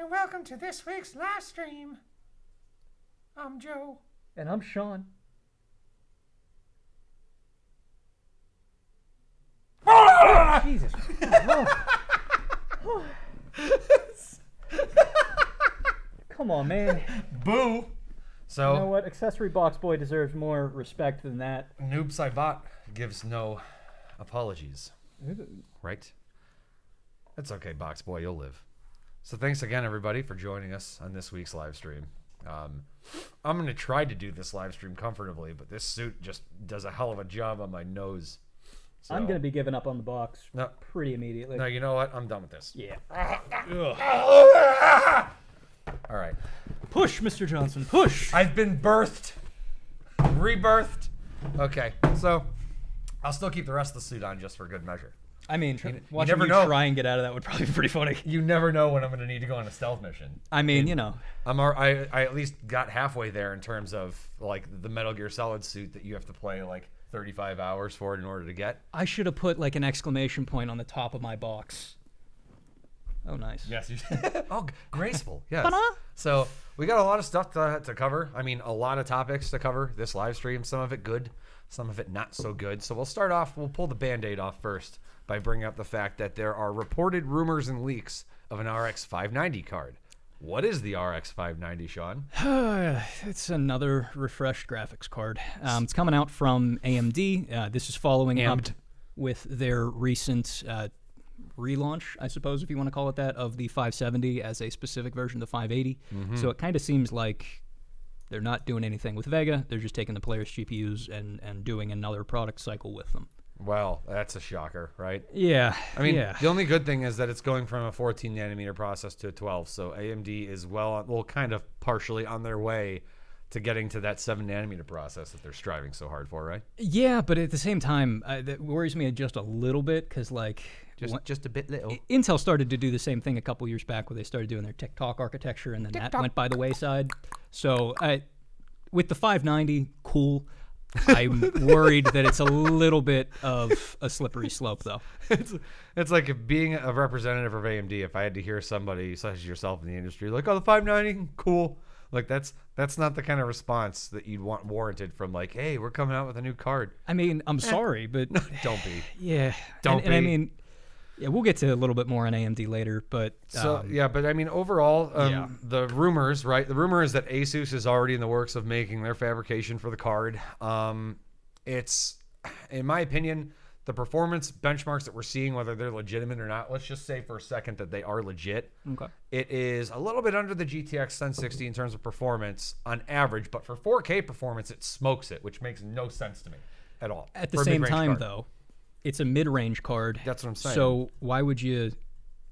and welcome to this week's live stream. I'm Joe. And I'm Sean. Oh, Jesus. Oh. Come on, man. Boo. So, you know what? Accessory Box Boy deserves more respect than that. Noob Saibot gives no apologies. Right? It's okay, Box Boy. You'll live. So thanks again, everybody, for joining us on this week's live stream. I'm going to try to do this live stream comfortably, but this suit just does a hell of a job on my nose. So, I'm going to be giving up on the box pretty immediately. No, you know what? I'm done with this. Yeah. All right. Push, Mr. Johnson. Push. I've been birthed. Rebirthed. Okay. So I'll still keep the rest of the suit on just for good measure. I mean, watching you try and get out of that would probably be pretty funny. You never know when I'm going to need to go on a stealth mission. I mean, you know. I at least got halfway there in terms of, like, the Metal Gear Solid suit that you have to play, like, 35 hours for it in order to get. I should have put, like, an exclamation point on the top of my box. Oh, nice. Yes. You oh, graceful. Yes. So we got a lot of stuff to cover. I mean, a lot of topics to cover this live stream. Some of it good, some of it not so good. So we'll start off, we'll pull the Band-Aid off first by bringing up the fact that there are reported rumors and leaks of an RX 590 card. What is the RX 590, Sean? It's another refreshed graphics card. It's coming out from AMD. This is following up with their recent relaunch, I suppose, if you want to call it that, of the 570 as a specific version of the 580. So it kind of seems like they're not doing anything with Vega. They're just taking the players' GPUs and doing another product cycle with them. Well, that's a shocker, right? Yeah. I mean, the only good thing is that it's going from a 14-nanometer process to a 12, so AMD is well, kind of partially on their way to getting to that 7-nanometer process that they're striving so hard for, right? Yeah, but at the same time, that worries me just a little bit because, like... Just a bit little. Intel started to do the same thing a couple years back where they started doing their TikTok architecture, and then that went by the wayside. So with the 590, cool. I'm worried that it's a little bit of a slippery slope, though. It's like if being a representative of AMD, if I had to hear somebody such as yourself in the industry like, oh, the 590, cool. Like, that's not the kind of response that you'd want warranted from, like, hey, we're coming out with a new card. I mean, I'm sorry, but... Don't be. Yeah. Don't be. And I mean... Yeah, we'll get to a little bit more on AMD later, but... but I mean, overall, the rumors, right? The rumor is that Asus is already in the works of making their fabrication for the card. It's, in my opinion, the performance benchmarks that we're seeing, whether they're legitimate or not, let's just say for a second that they are legit. Okay. It is a little bit under the GTX 1060 in terms of performance on average, but for 4K performance, it smokes it, which makes no sense to me at all. At the same time, though, it's a mid-range card. That's what I'm saying. So why would you,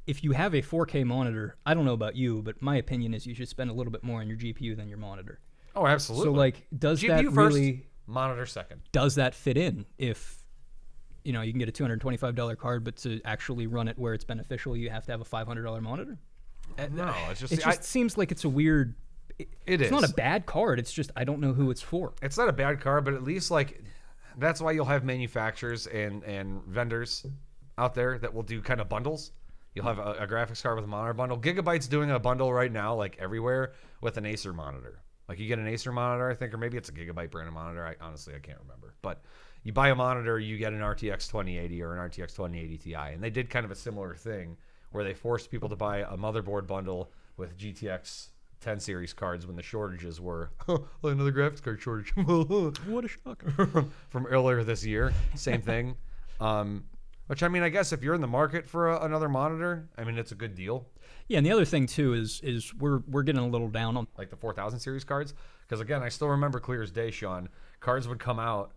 if you have a 4K monitor, I don't know about you, but my opinion is you should spend a little bit more on your GPU than your monitor. Oh, absolutely. So, like, does GPU that first, really... monitor second. Does that fit in if... You know, you can get a $225 card, but to actually run it where it's beneficial, you have to have a $500 monitor. No, it's just... It just seems like it's a weird... It's not a bad card. It's just I don't know who it's for. It's not a bad card, but at least, like, that's why you'll have manufacturers and vendors out there that will do kind of bundles. You'll have a graphics card with a monitor bundle. Gigabyte's doing a bundle right now, like, everywhere with an Acer monitor. Like, you get an Acer monitor, I think, or maybe it's a Gigabyte brand of monitor. Honestly, I can't remember. But... you buy a monitor, you get an RTX 2080 or an RTX 2080 Ti. And they did kind of a similar thing where they forced people to buy a motherboard bundle with GTX 10 series cards when the shortages were, another graphics card shortage. What a shock. From earlier this year. Same thing. Which, I mean, I guess if you're in the market for another monitor, I mean, it's a good deal. Yeah, and the other thing, too, is we're getting a little down on... like the 4000 series cards. Because, again, I still remember clear as day, Sean, cards would come out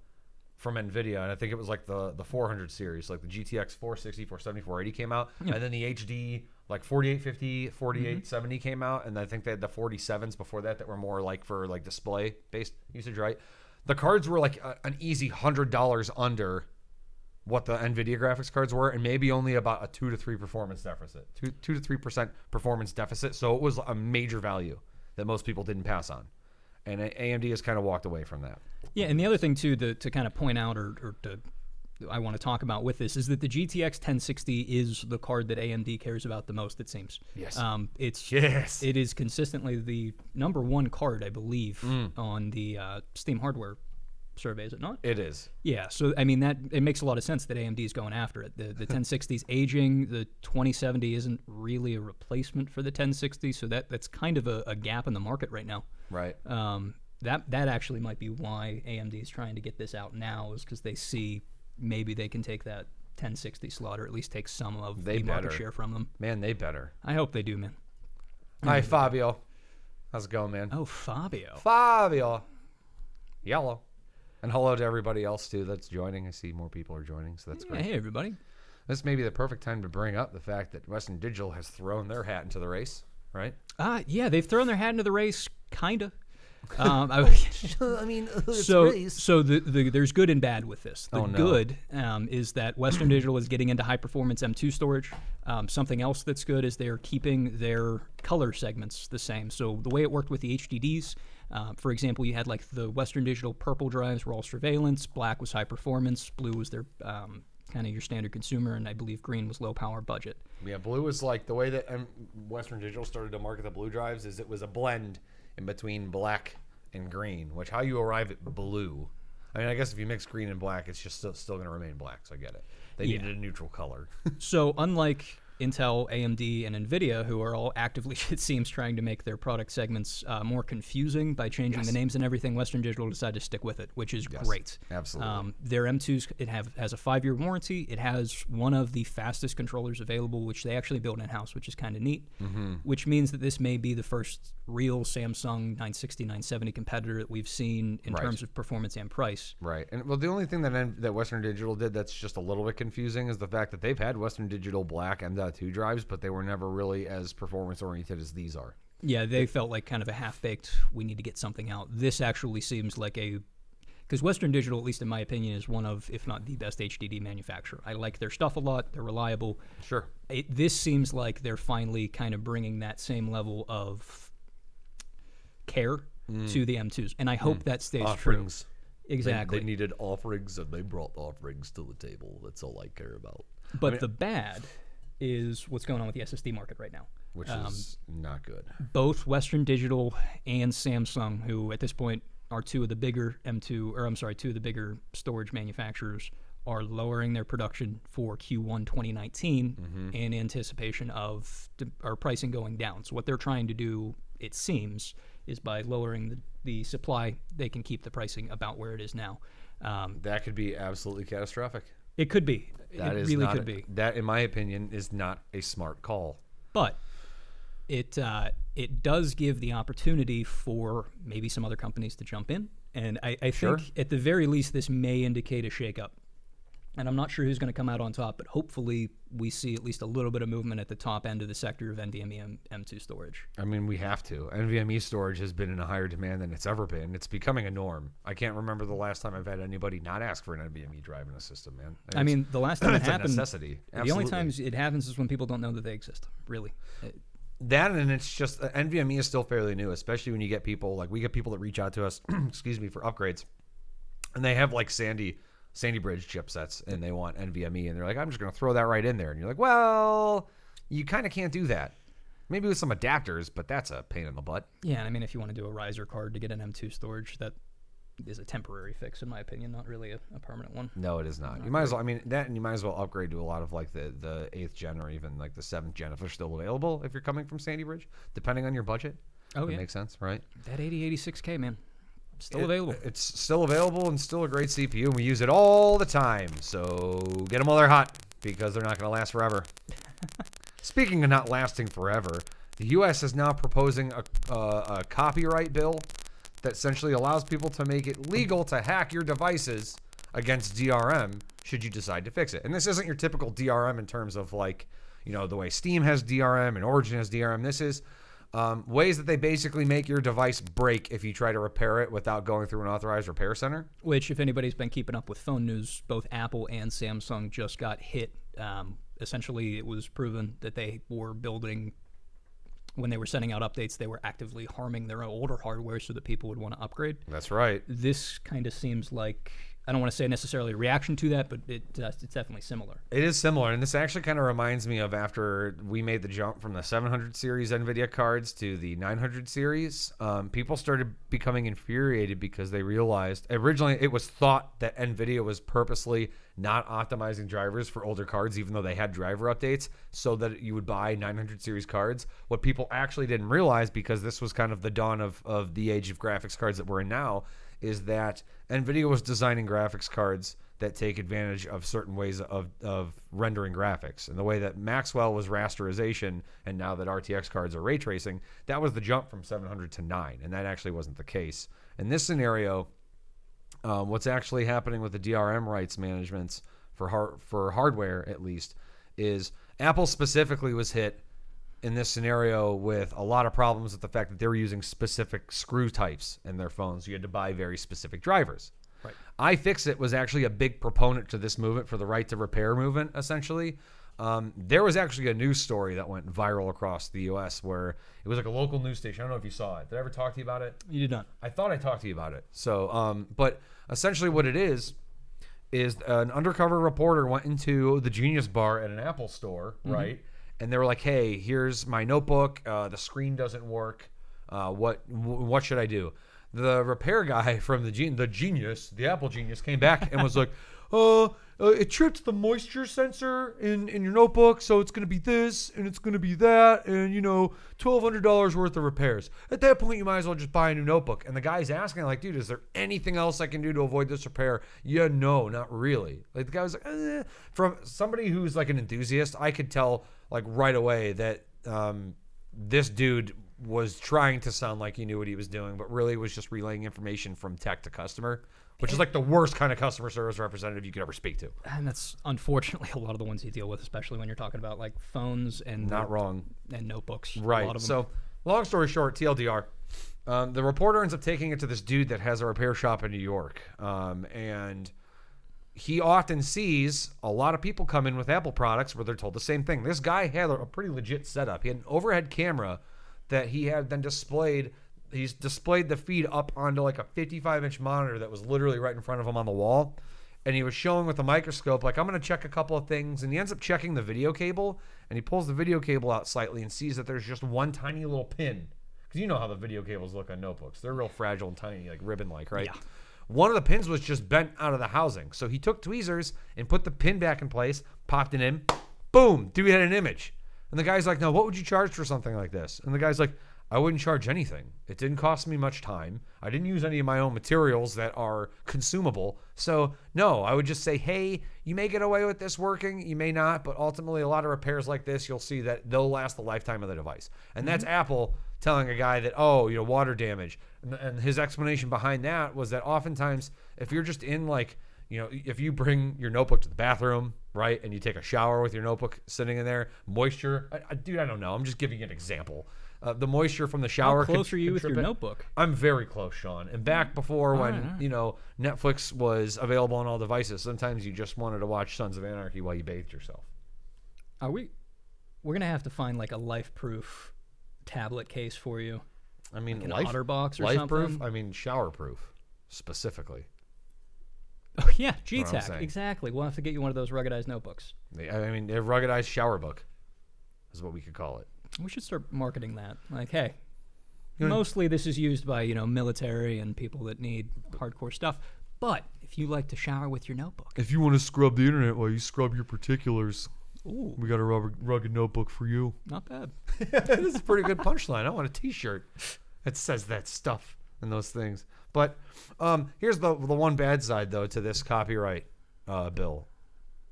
from NVIDIA, and I think it was like the 400 series, like the GTX 460, 470, 480 came out, and then the HD, like 4850, 4870 came out, and I think they had the 47s before that were more like for like display-based usage, right? The cards were like an easy $100 under what the NVIDIA graphics cards were, and maybe only about a 2 to 3 performance deficit, 2 to 3% performance deficit, so it was a major value that most people didn't pass on. And AMD has kind of walked away from that. Yeah, and the other thing, too, to kind of point out I want to talk about with this is that the GTX 1060 is the card that AMD cares about the most, it seems. Yes. It is consistently the #1 card, I believe, on the Steam hardware survey, is it not? It is. Yeah, so, I mean, it makes a lot of sense that AMD is going after it. The 1060 is aging. The 2070 isn't really a replacement for the 1060, so that's kind of a gap in the market right now. Right. That actually might be why AMD is trying to get this out now, is because they see maybe they can take that 1060 slot, or at least take some of the market share from them. Man, they better. I hope they do, man. Hi, Fabio. How's it going, man? Oh, Fabio. Fabio. Yellow. And hello to everybody else, too, that's joining. I see more people are joining, so that's great. Hey, everybody. This may be the perfect time to bring up the fact that Western Digital has thrown their hat into the race, right? Yeah, they've thrown their hat into the race, kind of. I mean, so there's good and bad with this. The good is that Western Digital is getting into high-performance M2 storage. Something else that's good is they're keeping their color segments the same. So the way it worked with the HDDs, for example, you had like the Western Digital purple drives were all surveillance, black was high performance, blue was their kind of your standard consumer, and I believe green was low power budget. Yeah, blue was like the way that Western Digital started to market the blue drives is it was a blend in between black and green, which how you arrive at blue. I mean, I guess if you mix green and black, it's just still going to remain black, so I get it. They needed a neutral color. So unlike Intel, AMD, and NVIDIA, who are all actively, it seems, trying to make their product segments more confusing by changing the names and everything, Western Digital decided to stick with it, which is great. Absolutely. Their M2s, has a 5-year warranty. It has one of the fastest controllers available, which they actually built in-house, which is kind of neat, which means that this may be the first real Samsung 960, 970 competitor that we've seen in terms of performance and price. Right. And well, the only thing that Western Digital did that's just a little bit confusing is the fact that they've had Western Digital Black M.2 drives, but they were never really as performance oriented as these are. Yeah, they felt like kind of a half-baked, we need to get something out. This actually seems like because Western Digital, at least in my opinion, is one of, if not the best HDD manufacturer. I like their stuff a lot. They're reliable. Sure. This seems like they're finally kind of bringing that same level of care to the M2s, and I hope that stays offerings. True. Exactly. They needed offerings, and they brought offerings to the table. That's all I care about. But the bad is what's going on with the SSD market right now, which is not good. Both Western Digital and Samsung, who at this point are two of the bigger storage manufacturers, are lowering their production for Q1 2019 in anticipation of our pricing going down. So what they're trying to do, it seems, is by lowering the supply, they can keep the pricing about where it is now. That could be absolutely catastrophic. It could be. That it is really not could be. That, in my opinion, is not a smart call. But it does give the opportunity for maybe some other companies to jump in. And I think at the very least this may indicate a shakeup. And I'm not sure who's going to come out on top, but hopefully we see at least a little bit of movement at the top end of the sector of NVMe M2 storage. I mean, we have to. NVMe storage has been in a higher demand than it's ever been. It's becoming a norm. I can't remember the last time I've had anybody not ask for an NVMe drive in a system, man. I mean, the last time it happened, a necessity. The only times it happens is when people don't know that they exist, really. That, and it's just, NVMe is still fairly new, especially when you get people, like we get people that reach out to us, excuse me, for upgrades, and they have like Sandy Bridge chipsets, and they want NVMe, and they're like, I'm just going to throw that right in there. And you're like, well, you kind of can't do that. Maybe with some adapters, but that's a pain in the butt. Yeah, and I mean, if you want to do a riser card to get an M2 storage, that is a temporary fix, in my opinion, not really a permanent one. No, it is not. You might as well, I mean, that, and you might as well upgrade to a lot of like the 8th gen or even like the 7th gen if they're still available, if you're coming from Sandy Bridge, depending on your budget. Oh, yeah. Makes sense, right? That 8086K, man. Still available. It's still available and still a great CPU, and we use it all the time. So get them while they're hot, because they're not going to last forever. Speaking of not lasting forever, the U.S. is now proposing a copyright bill that essentially allows people to make it legal to hack your devices against DRM should you decide to fix it. And this isn't your typical DRM in terms of like, you know, the way Steam has DRM and Origin has DRM. This is ways that they basically make your device break if you try to repair it without going through an authorized repair center. Which, if anybody's been keeping up with phone news, both Apple and Samsung just got hit. Essentially, it was proven that they were building, when they were sending out updates, they were actively harming their older hardware so that people would want to upgrade. That's right. This kind of seems like, I don't want to say necessarily a reaction to that, but it's definitely similar. It is similar, and this actually kind of reminds me of after we made the jump from the 700 series NVIDIA cards to the 900 series. People started becoming infuriated because they realized, originally it was thought that NVIDIA was purposely not optimizing drivers for older cards, even though they had driver updates, so that you would buy 900 series cards. What people actually didn't realize, because this was kind of the dawn of the age of graphics cards that we're in now, is that NVIDIA was designing graphics cards that take advantage of certain ways of rendering graphics. And the way that Maxwell was rasterization, and now that RTX cards are ray tracing, that was the jump from 700 to 9, and that actually wasn't the case. In this scenario, what's actually happening with the DRM rights management for hardware, at least, is Apple specifically was hit in this scenario with a lot of problems with the fact that they were using specific screw types in their phones. You had to buy very specific drivers. Right. iFixit was actually a big proponent to this movement, for the right to repair movement, essentially. There was actually a news story that went viral across the U.S. where it was like a local news station. I don't know if you saw it. Did I ever talk to you about it? You did not. I thought I talked to you about it. So, but essentially what it is an undercover reporter went into the Genius Bar at an Apple store, right? And they were like, hey, here's my notebook. The screen doesn't work. What should I do? The repair guy from the Apple Genius came back and was like, it tripped the moisture sensor in your notebook, so it's going to be this, and it's going to be that, and, you know, $1,200 worth of repairs. At that point, you might as well just buy a new notebook. And the guy's asking, like, dude, is there anything else I can do to avoid this repair? Yeah, no, not really. Like, the guy was like, From somebody who's, like, an enthusiast, I could tell, like, right away that this dude was trying to sound like he knew what he was doing, but really was just relaying information from tech to customer, which is like the worst kind of customer service representative you could ever speak to. And that's unfortunately a lot of the ones you deal with, especially when you're talking about like phones and not wrong and notebooks. Right. A lot of them. So long story short, TLDR, the reporter ends up taking it to this dude that has a repair shop in New York, and he often sees a lot of people come in with Apple products where they're told the same thing. This guy had a pretty legit setup. He had an overhead camera that he had then displayed. He's displayed the feed up onto like a 55-inch monitor that was literally right in front of him on the wall. And he was showing with a microscope, like, I'm going to check a couple of things. And he ends up checking the video cable. And he pulls the video cable out slightly and sees that there's just one tiny little pin. Because you know how the video cables look on notebooks. They're real fragile and tiny, like ribbon-like, right? Yeah. One of the pins was just bent out of the housing. So he took tweezers and put the pin back in place, popped it in. Boom! Dude had an image. And the guy's like, no, what would you charge for something like this? And the guy's like, I wouldn't charge anything. It didn't cost me much time. I didn't use any of my own materials that are consumable. So no, I would just say, hey, you may get away with this working, you may not, but ultimately a lot of repairs like this, you'll see that they'll last the lifetime of the device. And that's Apple telling a guy that, oh, water damage. And his explanation behind that was that oftentimes if you're just in like, if you bring your notebook to the bathroom, right, and you take a shower with your notebook sitting in there, moisture, dude, I don't know. I'm just giving you an example. The moisture from the shower. How close are you with your notebook? I'm very close, Sean. And back before when, Netflix was available on all devices, sometimes you just wanted to watch Sons of Anarchy while you bathed yourself. We're going to have to find like a life-proof tablet case for you. I mean, like an OtterBox or life-proof? something? I mean, shower-proof, specifically. Oh, yeah, GTAC, exactly. We'll have to get you one of those ruggedized notebooks. I mean, a ruggedized shower book is what we could call it. We should start marketing that. Like, hey, mostly this is used by, military and people that need hardcore stuff. But if you like to shower with your notebook. If you want to scrub the internet while you scrub your particulars, ooh, we got a rugged notebook for you. Not bad. This is a pretty good punchline. I want a t-shirt that says that stuff and those things. But here's the one bad side, though, to this copyright bill.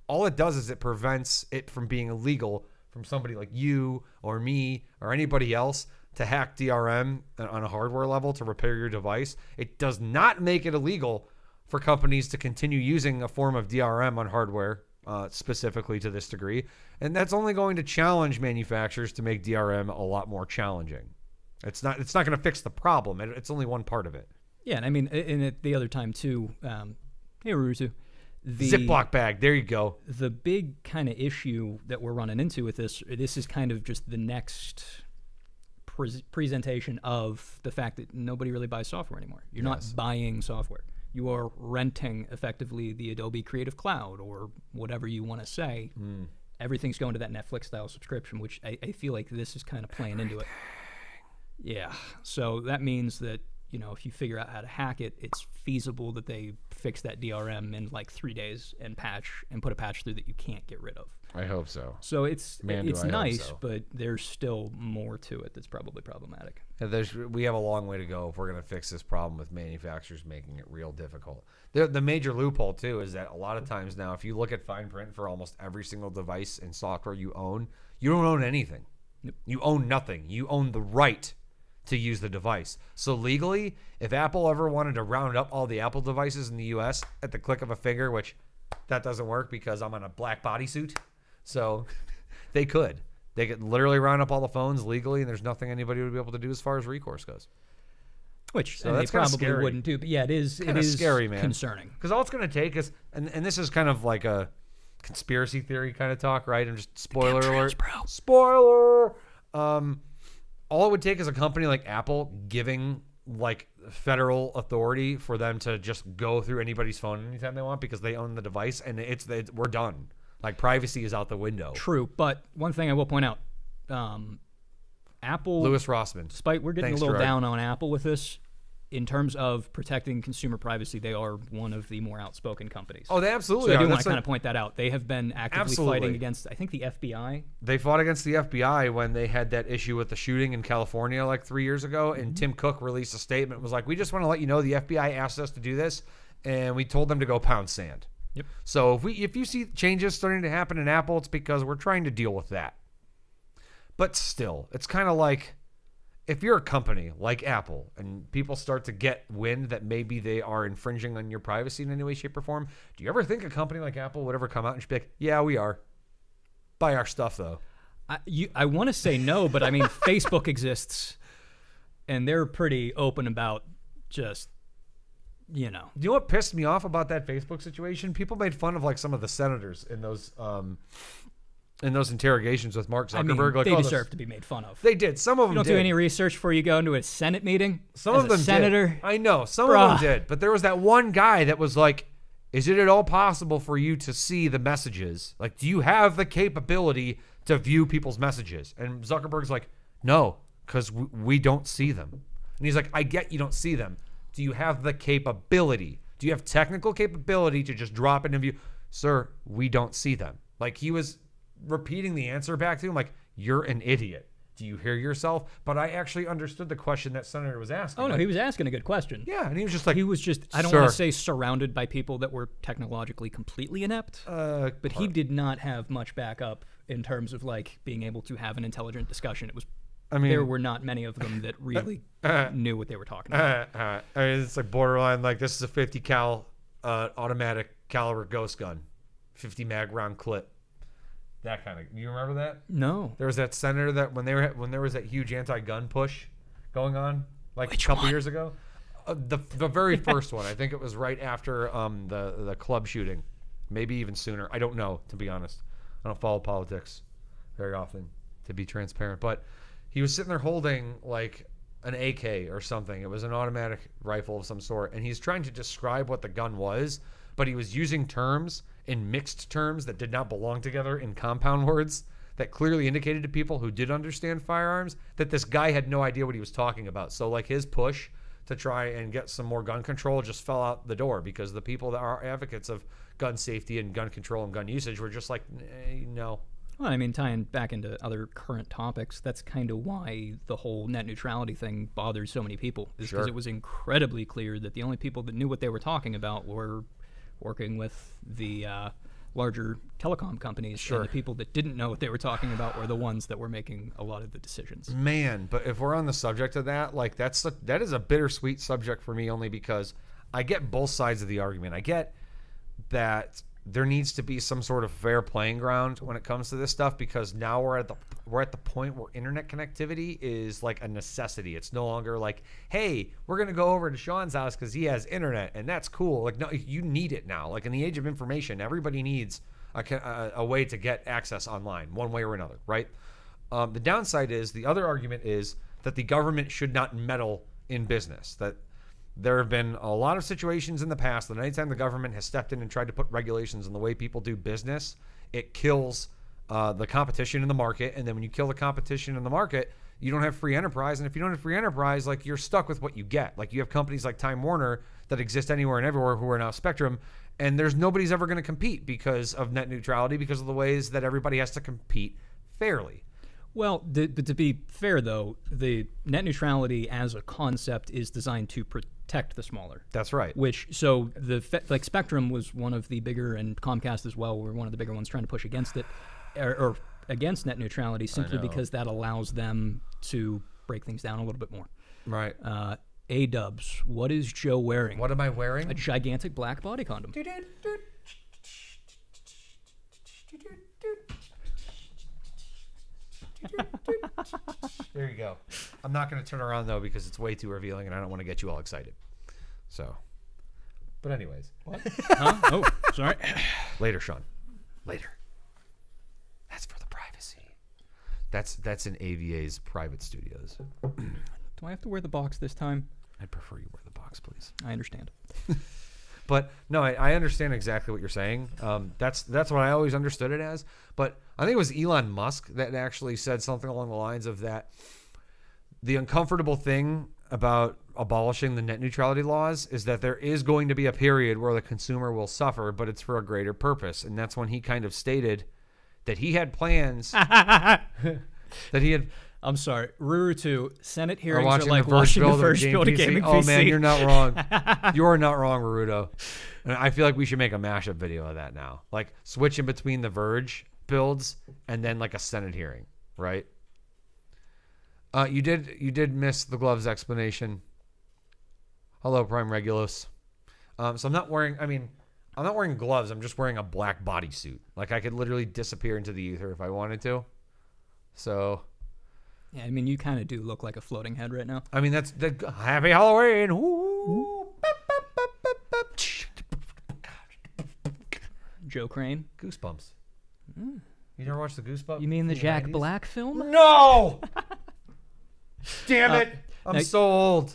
All it does is it prevents it from being illegal from somebody like you or me or anybody else to hack DRM on a hardware level to repair your device. It does not make it illegal for companies to continue using a form of DRM on hardware, specifically to this degree. And that's only going to challenge manufacturers to make DRM a lot more challenging. It's not going to fix the problem. It's only one part of it. Yeah, and I mean, at the other time, too, hey, Ruruzu. Ziploc bag. There you go. The big kind of issue that we're running into with this is kind of just the next presentation of the fact that nobody really buys software anymore. You're not buying software. You are renting, effectively, the Adobe Creative Cloud or whatever you want to say. Everything's going to that Netflix-style subscription, which I feel like this is kind of playing into it. Yeah, so that means that if you figure out how to hack it, it's feasible that they fix that DRM in like 3 days and put a patch through that you can't get rid of. I hope so. So it's nice, but there's still more to it that's probably problematic. Yeah, we have a long way to go if we're going to fix this problem with manufacturers making it real difficult. The major loophole, too, is that a lot of times now, if you look at fine print for almost every single device and software you don't own anything. Nope. You own nothing. You own the right to use the device. So legally, if Apple ever wanted to round up all the Apple devices in the US at the click of a finger, which that doesn't work because I'm on a black bodysuit, so they could literally round up all the phones legally, and there's nothing anybody would be able to do as far as recourse goes. Which they probably wouldn't do, but yeah, it is scary, man. Concerning. Because all it's going to take is, and this is kind of like a conspiracy theory kind of talk, right? And just spoiler alert. Spoiler! All it would take is a company like Apple giving like federal authority for them to just go through anybody's phone anytime they want because they own the device, and we're done. Like, privacy is out the window. True, but one thing I will point out, Apple... Louis Rossman. Despite we're getting a little down on Apple with this, in terms of protecting consumer privacy, they are one of the more outspoken companies. Oh, they absolutely are. So I do want to kind of point that out. They have been actively fighting against, I think, the FBI. They fought against the FBI when they had that issue with the shooting in California like 3 years ago, and Tim Cook released a statement, was like, we just want to let you know the FBI asked us to do this, and we told them to go pound sand. Yep. So if you see changes starting to happen in Apple, it's because we're trying to deal with that. But still, it's kind of like, if you're a company like Apple and people start to get wind that maybe they are infringing on your privacy in any way, shape, or form, do you ever think a company like Apple would ever come out and just be like, yeah, we are. Buy our stuff, though. I want to say no, but I mean, Facebook exists, and they're pretty open about just, You know what pissed me off about that Facebook situation? People made fun of like some of the senators in those interrogations with Mark Zuckerberg. I mean, they deserve to be made fun of. They did. Some of them did. You don't do any research before you go into a Senate meeting? Some of them senator? Did. I know. Some of them did. But there was that one guy that was like, is it at all possible for you to see the messages? Like, do you have the capability to view people's messages? And Zuckerberg's like, no, because we don't see them. And he's like, I get you don't see them. Do you have the capability? Do you have technical capability to just drop it and view? Sir, we don't see them. Like, he was repeating the answer back to him like, you're an idiot. Do you hear yourself? But I actually understood the question that Senator was asking. Oh, no, he was asking a good question. Yeah, and he was just like... He was just, I don't want to say surrounded by people that were technologically completely inept, but he did not have much backup in terms of, like, being able to have an intelligent discussion. It was... I mean, there were not many of them that really knew what they were talking about. I mean, it's like borderline, like, this is a 50 cal automatic caliber ghost gun. 50 mag round clip. That kind of... You remember that? No. There was that senator that when there was that huge anti-gun push going on, like Which a couple one? years ago. The very first one. I think it was right after the club shooting, maybe even sooner. I don't know, to be honest. I don't follow politics very often, to be transparent. But he was sitting there holding like an AK or something. It was an automatic rifle of some sort, and he's trying to describe what the gun was, but he was using terms in mixed terms that did not belong together in compound words that clearly indicated to people who did understand firearms that this guy had no idea what he was talking about. So like his push to try and get some more gun control just fell out the door because the people that are advocates of gun safety and gun control and gun usage were just like, no. Well, I mean, tying back into other current topics, that's kind of why the whole net neutrality thing bothers so many people. Is because it was incredibly clear that the only people that knew what they were talking about were working with the larger telecom companies, and the people that didn't know what they were talking about were the ones that were making a lot of the decisions. Man, but if we're on the subject of that, like that is a bittersweet subject for me, only because I get both sides of the argument. I get that there needs to be some sort of fair playing ground when it comes to this stuff, because now we're at the point where internet connectivity is like a necessity. It's no longer like, hey, we're gonna go over to Sean's house because he has internet and that's cool. Like, no, you need it now. Like in the age of information, everybody needs a way to get access online, one way or another, right? The downside is, the other argument is that the government should not meddle in business. That there have been a lot of situations in the past that anytime the government has stepped in and tried to put regulations on the way people do business, it kills the competition in the market. And then when you kill the competition in the market, you don't have free enterprise. And if you don't have free enterprise, like, you're stuck with what you get. Like, you have companies like Time Warner that exist anywhere and everywhere who are now Spectrum, and nobody's ever going to compete because of net neutrality, because of the ways that everybody has to compete fairly. Well, but to be fair, though, the net neutrality as a concept is designed to protect the smaller. That's right. So like Spectrum was one of the bigger, and Comcast as well were one of the bigger ones trying to push against it, or against net neutrality, simply because that allows them to break things down a little bit more. Right. A-dubs, what is Joe wearing? What am I wearing? A gigantic black body condom. There you go. I'm not going to turn around, though, because it's way too revealing and I don't want to get you all excited. So, but anyways. What? Huh? Oh, sorry. Later, Sean. Later. That's for the privacy. That's in AVA's private studios. Do I have to wear the box this time? I'd prefer you wear the box, please. I understand. But no, I understand exactly what you're saying. That's what I always understood it as. But I think it was Elon Musk that actually said something along the lines of that the uncomfortable thing about abolishing the net neutrality laws is that there is going to be a period where the consumer will suffer, but it's for a greater purpose. And that's when he kind of stated that he had plans that he had... I'm sorry. Ruru 2, Senate hearings are like watching the first build a gaming PC. Oh, man, you're not wrong. You are not wrong, Rurudo. And I feel like we should make a mashup video of that now. Like, switch in between the Verge builds and then, like, a Senate hearing, right? You did miss the gloves explanation. Hello, Prime Regulus. So I'm not wearing gloves. I'm just wearing a black bodysuit. Like, I could literally disappear into the ether if I wanted to. So... Yeah, I mean, you kind of do look like a floating head right now. I mean, that's the Happy Halloween. Ooh. Joe Crane. Goosebumps. You never watched the Goosebumps? You mean the Jack 90s? Black film? No! Damn it. I'm so old.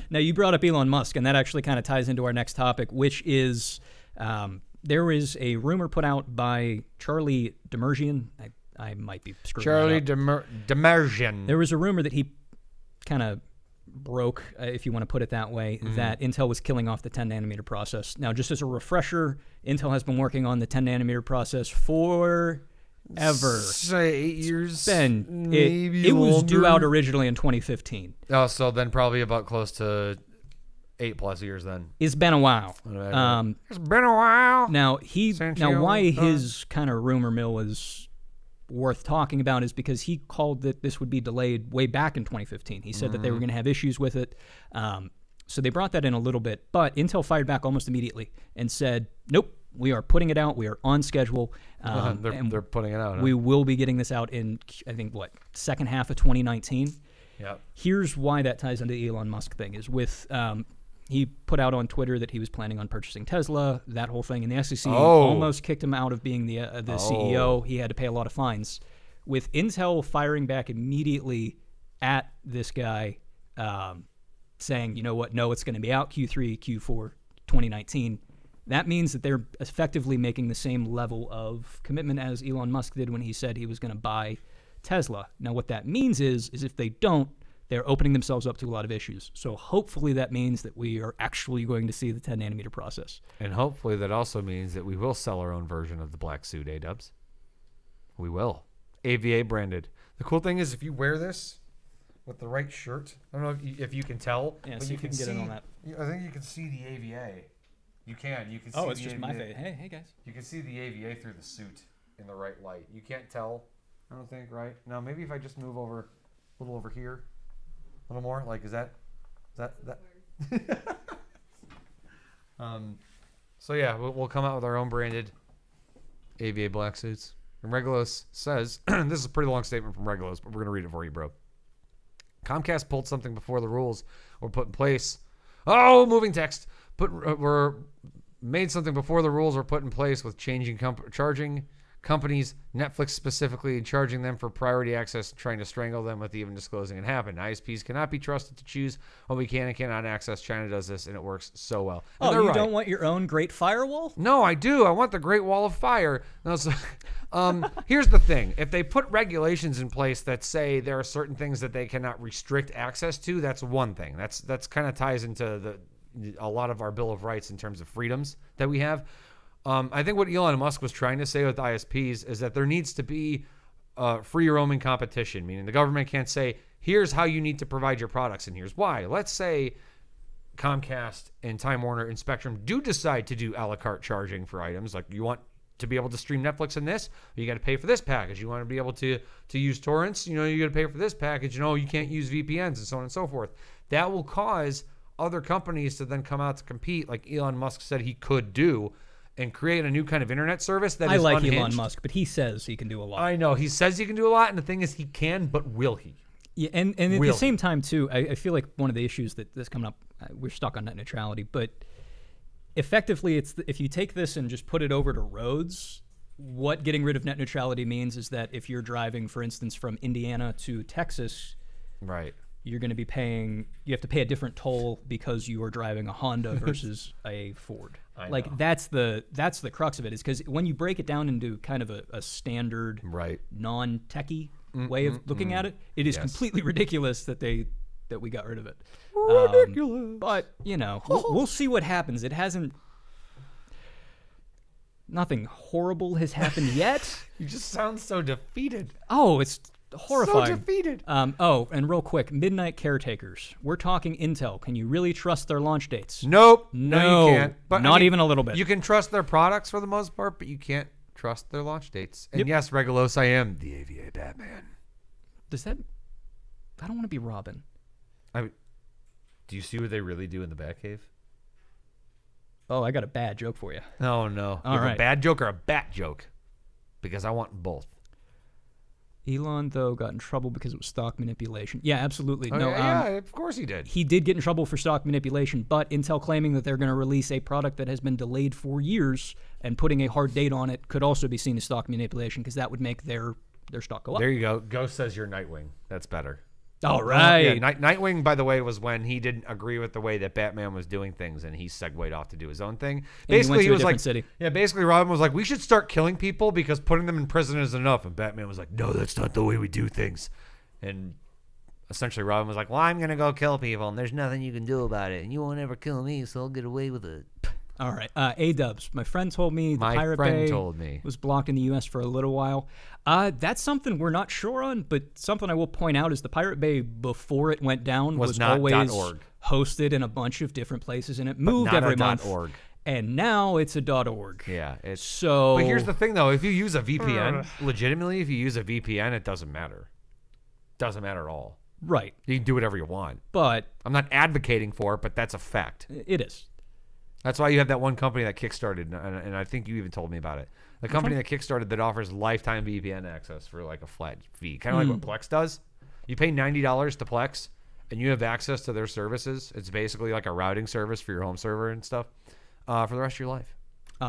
Now, you brought up Elon Musk, and that actually kind of ties into our next topic, which is there is a rumor put out by Charlie Demerjian. I might be screwing Charlie Demerjian. There was a rumor that he kind of broke, if you want to put it that way, that Intel was killing off the 10-nanometer process. Now, just as a refresher, Intel has been working on the 10-nanometer process for ever. Say 8 years. Ben, maybe it was due longer. out originally in 2015. Oh, so then probably about close to 8+ years then. It's been a while. It's been a while. Now why Sancho, his kind of rumor mill is worth talking about is because he called that this would be delayed way back in 2015. He said that they were going to have issues with it. So they brought that in a little bit, but Intel fired back almost immediately and said, nope, we are putting it out. We are on schedule. They're putting it out. Huh? We will be getting this out in, I think, second half of 2019. Yep. Here's why that ties into the Elon Musk thing is with he put out on Twitter that he was planning on purchasing Tesla, that whole thing, and the SEC almost kicked him out of being the CEO. He had to pay a lot of fines. With Intel firing back immediately at this guy, saying, you know what, no, it's going to be out Q3, Q4 2019, that means that they're effectively making the same level of commitment as Elon Musk did when he said he was going to buy Tesla. Now, what that means is if they don't, they're opening themselves up to a lot of issues. So hopefully that means that we are actually going to see the 10 nanometer process. And hopefully that also means that we will sell our own version of the black suit, A-dubs. We will. AVA branded. The cool thing is if you wear this with the right shirt, I don't know if you can tell. Yeah, but see if you can get in on that. I think you can see the AVA. You can. You can see it's the just AVA. my face. Hey, guys. You can see the AVA through the suit in the right light. You can't tell, I don't think, right? No, maybe if I just move over a little over here, a little more. Like, is that? So yeah, we'll come out with our own branded AVA black suits. And Regulos says, this is a pretty long statement from Regulos, but we're gonna read it for you, bro. Comcast pulled something before the rules were put in place. Oh, moving text. Were made something before the rules were put in place with changing charging companies, Netflix specifically, and charging them for priority access, trying to strangle them with even disclosing it happened. ISPs cannot be trusted to choose what we can and cannot access. China does this, and it works so well. And you don't want your own great firewall? No, I do. I want the Great Wall of Fire. No, so, here's the thing. If they put regulations in place that say there are certain things that they cannot restrict access to, that's one thing. That's kind of ties into a lot of our Bill of Rights in terms of freedoms that we have. I think what Elon Musk was trying to say with ISPs is that there needs to be free roaming competition, meaning the government can't say, here's how you need to provide your products and here's why. Let's say Comcast and Time Warner and Spectrum do decide to do a la carte charging for items. Like, you want to be able to stream Netflix in this, you got to pay for this package. You want to be able to use torrents, you got to pay for this package. You can't use VPNs and so on and so forth. That will cause other companies to then come out to compete, like Elon Musk said he could do, and create a new kind of internet service that is unhinged. Elon Musk, but he says he can do a lot. I know. He says he can do a lot, and the thing is he can, but will he? Yeah, and at the same time, too, I feel like one of the issues that's coming up, we're stuck on net neutrality, but effectively, if you take this and just put it over to roads, what getting rid of net neutrality means is that if you're driving, for instance, from Indiana to Texas, right, you're going to be you have to pay a different toll because you are driving a Honda versus a Ford. Like, that's the crux of it, is because when you break it down into kind of a standard, right, non-techie way of looking at it, it is completely ridiculous that we got rid of it. Ridiculous. But, we'll see what happens. It hasn't... Nothing horrible has happened yet. You just sound so defeated. Oh, it's horrifying. So defeated. And real quick, Midnight Caretakers. We're talking Intel. Can you really trust their launch dates? Nope. No, you can't. But not even a little bit. You can trust their products for the most part, but you can't trust their launch dates. And yes, Regulos, I am the AVA Batman. Does that... I don't want to be Robin. Do you see what they really do in the Batcave? Oh, I got a bad joke for you. Oh, no. All right. A bad joke or a bat joke? Because I want both. Elon, though, got in trouble because it was stock manipulation. Yeah, absolutely. Yeah, of course he did. He did get in trouble for stock manipulation, but Intel claiming that they're going to release a product that has been delayed for years and putting a hard date on it could also be seen as stock manipulation, because that would make their stock go up. There you go. Ghost says you're Nightwing. That's better. All right. Yeah, Nightwing, by the way, was when he didn't agree with the way that Batman was doing things, and he segued off to do his own thing. Basically, he was like, city. Yeah, basically, Robin was like, we should start killing people because putting them in prison is enough. And Batman was like, no, that's not the way we do things. And essentially, Robin was like, well, I'm going to go kill people, and there's nothing you can do about it. And you won't ever kill me, so I'll get away with it. All right. A-dubs. My friend told me the Pirate Bay was blocked in the U.S. for a little while. That's something we're not sure on, but something I will point out is the Pirate Bay, before it went down, was not always .org. Hosted in a bunch of different places, and it moved every month. .org. And now it's a .org. Yeah. So. But here's the thing, though. If you use a VPN, legitimately, if you use a VPN, it doesn't matter. Doesn't matter at all. Right. You can do whatever you want. But. I'm not advocating for it, but that's a fact. It is. That's why you have that one company that kickstarted, and I think you even told me about it. The company that kickstarted that offers lifetime VPN access for like a flat fee, kind of like what Plex does. You pay $90 to Plex, and you have access to their services. It's basically like a routing service for your home server and stuff for the rest of your life.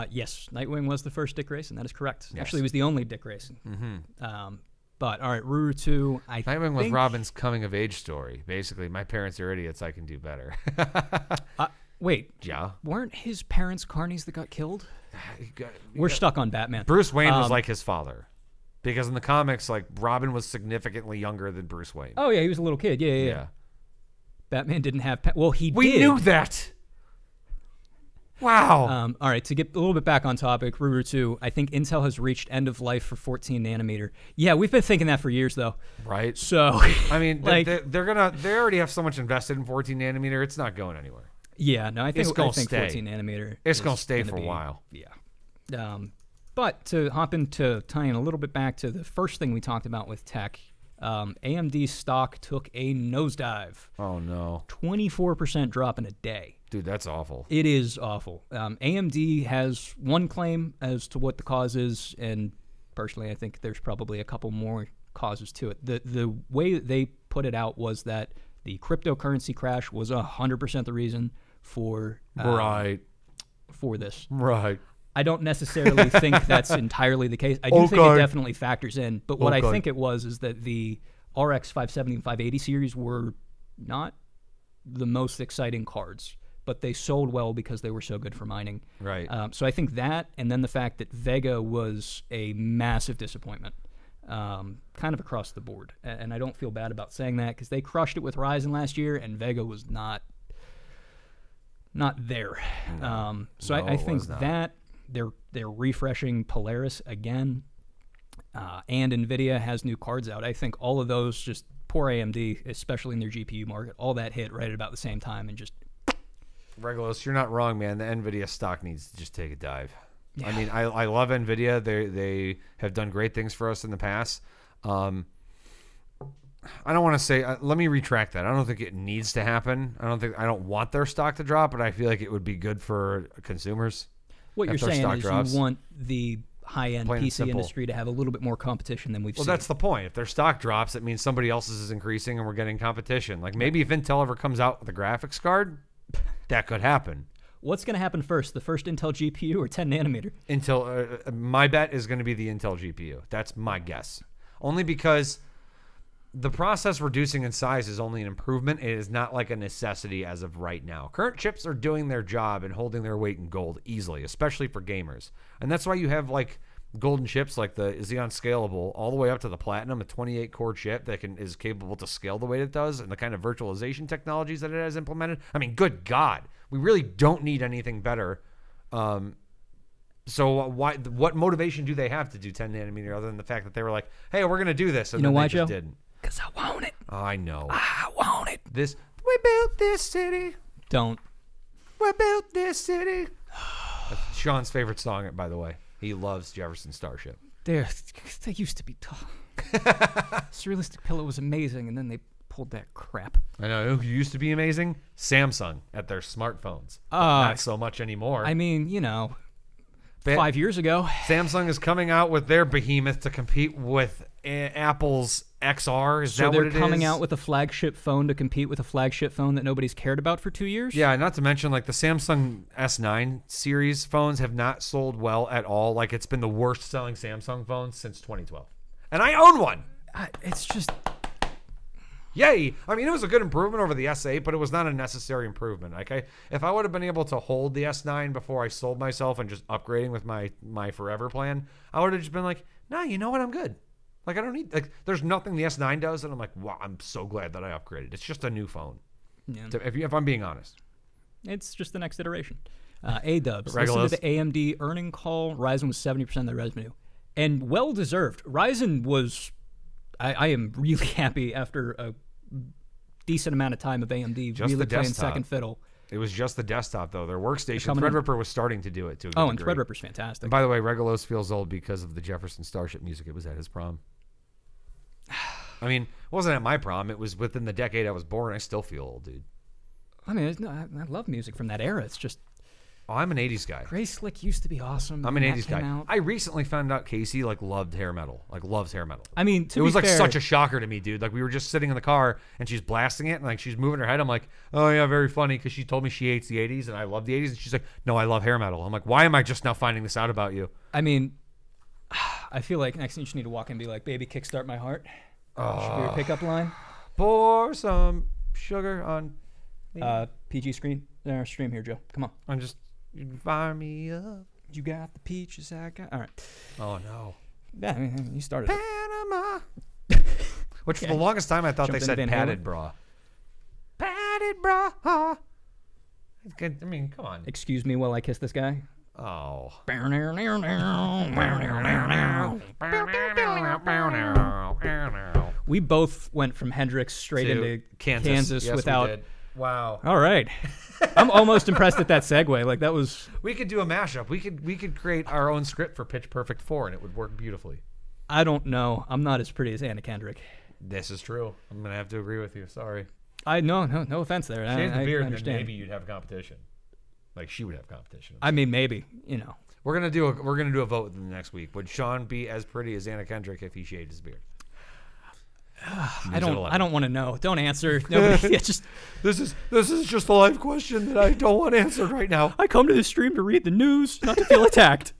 Yes, Nightwing was the first Dick Grayson. That is correct. Yes. Actually, he was the only Dick Grayson. Mm-hmm. But all right, Ruru 2. Nightwing was Robin's coming of age story. Basically, my parents are idiots. I can do better. Wait. Yeah. Weren't his parents carnies that got killed? We're stuck on Batman. Bruce Wayne was like his father. Because in the comics, like, Robin was significantly younger than Bruce Wayne. Oh, yeah, he was a little kid. Yeah. Batman didn't have... We knew that! Wow. All right, to get a little bit back on topic, Ruru 2, I think Intel has reached end of life for 14 nanometer. Yeah, we've been thinking that for years, though. Right. So... I mean, like, they already have so much invested in 14 nanometer, it's not going anywhere. Yeah, no, I think 14 nanometer. It's going to stay for a while. Yeah. But to hop into tying a little bit back to the first thing we talked about with tech, AMD stock took a nosedive. Oh, no. 24% drop in a day. Dude, that's awful. It is awful. AMD has one claim as to what the cause is, and personally, I think there's probably a couple more causes to it. The way that they put it out was that the cryptocurrency crash was 100% the reason for this. Right. I don't necessarily think that's entirely the case. I do think it definitely factors in. But what I think it was is that the RX 570 and 580 series were not the most exciting cards, but they sold well because they were so good for mining. Right. So I think that, and then the fact that Vega was a massive disappointment, kind of across the board. And I don't feel bad about saying that because they crushed it with Ryzen last year, and Vega was not there. No. I think that they're refreshing Polaris again, and NVIDIA has new cards out. I think all of those, just poor AMD, especially in their GPU market, all that hit right at about the same time and just... Regulus, you're not wrong, man. The NVIDIA stock needs to just take a dive. Yeah. I mean, I love NVIDIA. They have done great things for us in the past. I don't want to say. Let me retract that. I don't think it needs to happen. I don't want their stock to drop, but I feel like it would be good for consumers. What you're saying is you want the high-end PC industry to have a little bit more competition than we've seen. Well, that's the point. If their stock drops, it means somebody else's is increasing and we're getting competition. Like maybe if Intel ever comes out with a graphics card, that could happen. What's going to happen first, the first Intel GPU or 10 nanometer? Intel. My bet is going to be the Intel GPU. That's my guess. Only because the process reducing in size is only an improvement. It is not like a necessity as of right now. Current chips are doing their job and holding their weight in gold easily, especially for gamers. And that's why you have like golden chips like the Xeon Scalable all the way up to the Platinum, a 28-core chip that is capable to scale the way it does, and the kind of virtualization technologies that it has implemented. I mean, good God, we really don't need anything better. So what motivation do they have to do 10 nanometer other than the fact that they were like, hey, we're going to do this, and then they just didn't? Because I want it. Oh, I know. I want it. We built this city. Don't. We built this city. That's Sean's favorite song, by the way. He loves Jefferson Starship. They used to be tough. Surrealistic Pillow was amazing, and then they pulled that crap. I know. Who used to be amazing? Samsung at their smartphones. Not so much anymore. I mean, 5 years ago. Samsung is coming out with their behemoth to compete with Apple's XR. Is that what it is? So they're coming out with a flagship phone to compete with a flagship phone that nobody's cared about for 2 years? Yeah, not to mention, like, the Samsung S9 series phones have not sold well at all. Like, it's been the worst-selling Samsung phone since 2012. And I own one! It's just... Yay! I mean, it was a good improvement over the S8, but it was not a necessary improvement. Like, if I would have been able to hold the S9 before I sold myself and just upgrading with my forever plan, I would have just been like, nah, you know what? I'm good. Like, I don't need... Like, there's nothing the S9 does, and I'm like, wow, I'm so glad that I upgraded. It's just a new phone. Yeah. If I'm being honest. It's just the next iteration. A-dubs. Listen to the AMD earning call. Ryzen was 70% of their revenue. And well-deserved. Ryzen was... I am really happy after a decent amount of time of AMD Just really the playing desktop. second fiddle. It was just the desktop, though. Their workstation, Threadripper was starting to do it, too. Oh, and Threadripper's fantastic. And by the way, Regulos feels old because of the Jefferson Starship music. It was at his prom. I mean, it wasn't at my prom. It was within the decade I was born. I still feel old, dude. I mean, I love music from that era. It's just... Oh, I'm an 80s guy. Gray Slick used to be awesome. I'm an 80s guy. I recently found out Casey, loved hair metal. Loves hair metal. I mean, it was, such a shocker to me, dude. We were just sitting in the car, and she's blasting it, and, she's moving her head. I'm like, oh, yeah, very funny, because she told me she hates the 80s, and I love the 80s. And she's like, no, I love hair metal. I'm like, why am I just now finding this out about you? I mean, I feel like next thing you just need to walk in and be like, baby, kickstart my heart. Should be your pickup line. Pour some sugar on me. PG stream here, Joe. Come on. I'm just... Fire me up. You got the peaches I got. All right. Oh, no. Yeah, I mean, you started Panama. Which for the longest time I thought they said padded bra. Padded bra. I mean, come on. Excuse me while I kiss this guy. Oh. We both went from Hendrix straight into Kansas yes, without... we did. Wow. All right. I'm almost impressed at that segue. That was... We could do a mashup. We could create our own script for Pitch Perfect 4, and it would work beautifully. I don't know. I'm not as pretty as Anna Kendrick. This is true. I'm going to have to agree with you. Sorry. No offense there. She has the beard, and then maybe you'd have competition. She would have competition. I mean, maybe. We're gonna do a vote within the next week. Would Sean be as pretty as Anna Kendrick if he shaved his beard? I don't want to know. Don't answer. Nobody. This is just a life question that I don't want answered right now. I come to this stream to read the news, not to feel attacked.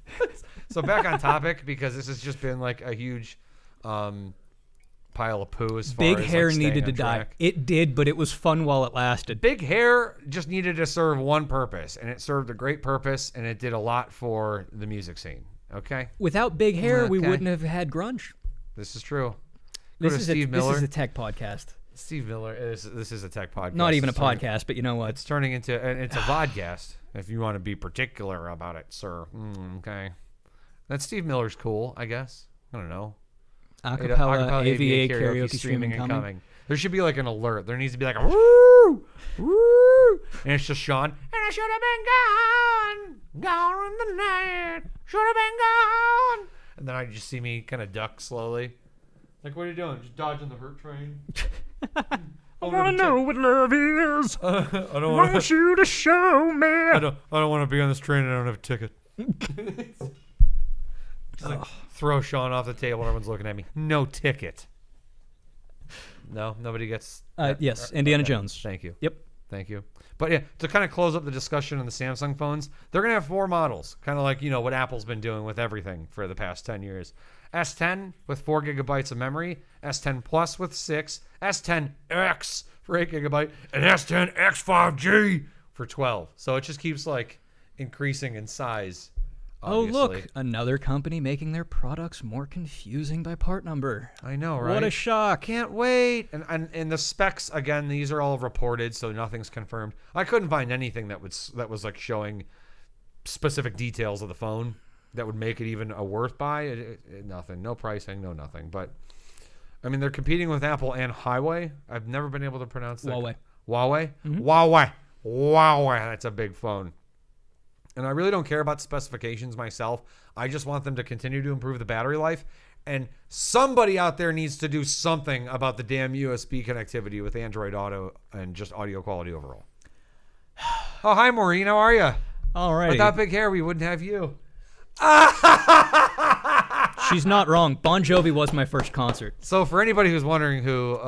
So back on topic, because this has just been a huge pile of poo as far Big as hair staying needed to on die. track. It did, but it was fun while it lasted. Big hair just needed to serve one purpose, and it served a great purpose, and it did a lot for the music scene. Okay. Without big hair, we wouldn't have had grunge. This is true. This is a tech podcast. Steve Miller. This is a tech podcast. Not even a podcast, but you know what? It's turning into it's a vodcast. If you want to be particular about it, sir. Okay. That Steve Miller's cool, I guess. I don't know. Acapella, AVA, karaoke streaming coming. There should be an alert. There needs to be a woo, woo, and it's just Sean. And I should have been gone in the night. Should have been gone. And then I just see me kind of duck slowly. What are you doing? Just dodging the hurt train? I want to know what love is. I don't want you to show me. I don't want to be on this train and I don't have a ticket. Throw Sean off the table. Everyone's looking at me. No ticket. No, nobody gets. Yes, Indiana Jones. Thank you. Yep. Thank you. But yeah, to kind of close up the discussion on the Samsung phones, they're going to have 4 models, kind of like, what Apple's been doing with everything for the past 10 years. S10 with 4 gigabytes of memory, S10 Plus with 6, S10X for 8 gigabyte, and S10X 5G for 12. So it just keeps increasing in size. Obviously. Oh, look, another company making their products more confusing by part number. I know, right? What a shock. Can't wait. And the specs, again, these are all reported, so nothing's confirmed. I couldn't find anything that was showing specific details of the phone that would make it even a worth buy. Nothing. No pricing, no nothing. But, I mean, they're competing with Apple and Huawei. I've never been able to pronounce that. Huawei? Mm-hmm. Huawei. That's a big phone. And I really don't care about specifications myself. I just want them to continue to improve the battery life. And somebody out there needs to do something about the damn USB connectivity with Android Auto and just audio quality overall. Oh, hi, Maureen. How are you? All right. Without big hair, we wouldn't have you. She's not wrong. Bon Jovi was my first concert. So for anybody who's wondering who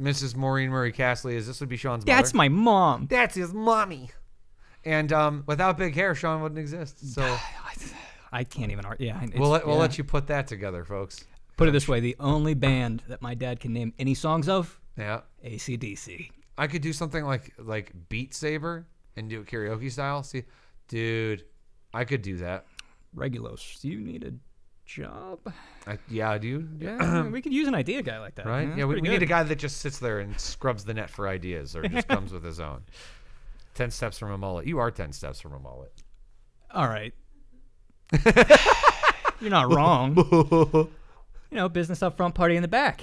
Mrs. Maureen Murray Cassley is, this would be Sean's mother. That's my mom. That's his mommy. And without big hair, Sean wouldn't exist. So I can't even argue. Yeah, we'll let you put that together, folks. Put it this way: the only band that my dad can name any songs of, AC/DC. I could do something like Beat Saber and do it karaoke style. See, dude, I could do that. Regulos, you need a job? Yeah, dude. Yeah, we could use an idea guy like that. Right? Yeah, we need a guy that just sits there and scrubs the net for ideas, or just comes with his own. 10 steps from a mullet. You are 10 steps from a mullet. All right. You're not wrong. Business up front, party in the back.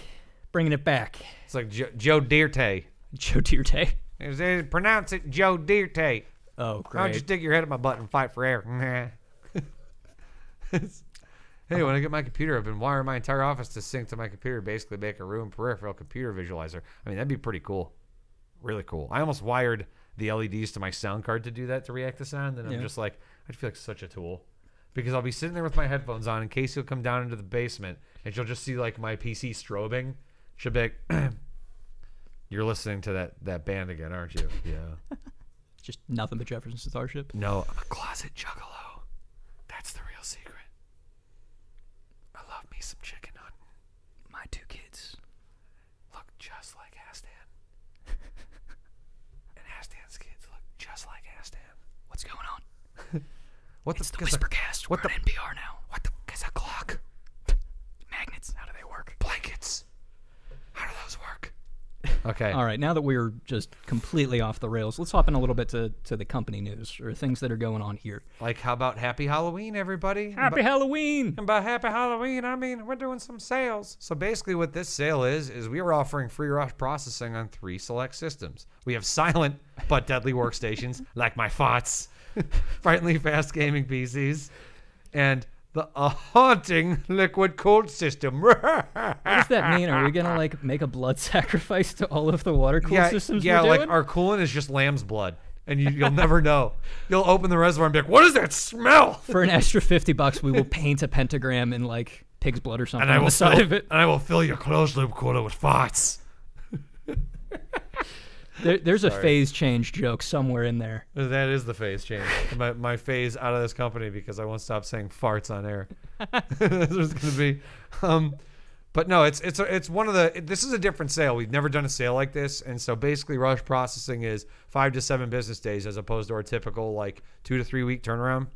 Bringing it back. It's like Joe Dirte. Joe Dirte? Pronounce it Joe Dirte. Oh, great. I'll just stick your head in my butt and fight for air. Hey, when I get my computer, I've been wiring my entire office to sync to my computer, basically make a room peripheral computer visualizer. I mean, that'd be pretty cool. Really cool. I almost wired the LEDs to my sound card to do that, to react to sound, and I'm just like, I feel like such a tool. Because I'll be sitting there with my headphones on in case you'll come down into the basement, and she'll just see, like, my PC strobing. She'll be like, you're listening to that band again, aren't you? Yeah. Just nothing but Jefferson Starship? No, I'm a closet juggalo. That's the real secret. I love me some chicken hunting. My 2 kids look just like Astan. And Astan's kids look just like Astan. What's going on? It's the Whispercast. We're on NPR now. What the is a clock? Magnets. How do they work? Blankets. How do those work? Okay. All right. Now that we're just completely off the rails, let's hop in a little bit to the company news or things that are going on here. Like, how about Happy Halloween, everybody? Happy Halloween! And by Happy Halloween, I mean we're doing some sales. So basically what this sale is we are offering free rush processing on 3 select systems. We have silent but deadly workstations, like my FOTS, frighteningly fast gaming PCs, and a haunting liquid cooled system. What does that mean? Are we gonna like make a blood sacrifice to all of the water cooled systems? Yeah, we're like doing? our coolant is just lamb's blood, and you'll never know. You'll open the reservoir and be like, "What does that smell?" For an extra $50, we will paint a pentagram in like pig's blood or something on the side of it, and I will fill your closed loop cooler with farts. There's a phase change joke somewhere in there. That is the phase change. My phase out of this company because I won't stop saying farts on air. That's what it's going to be. But no, it's one of the. This is a different sale. We've never done a sale like this, and so basically, rush processing is 5 to 7 business days as opposed to our typical like 2 to 3 week turnaround,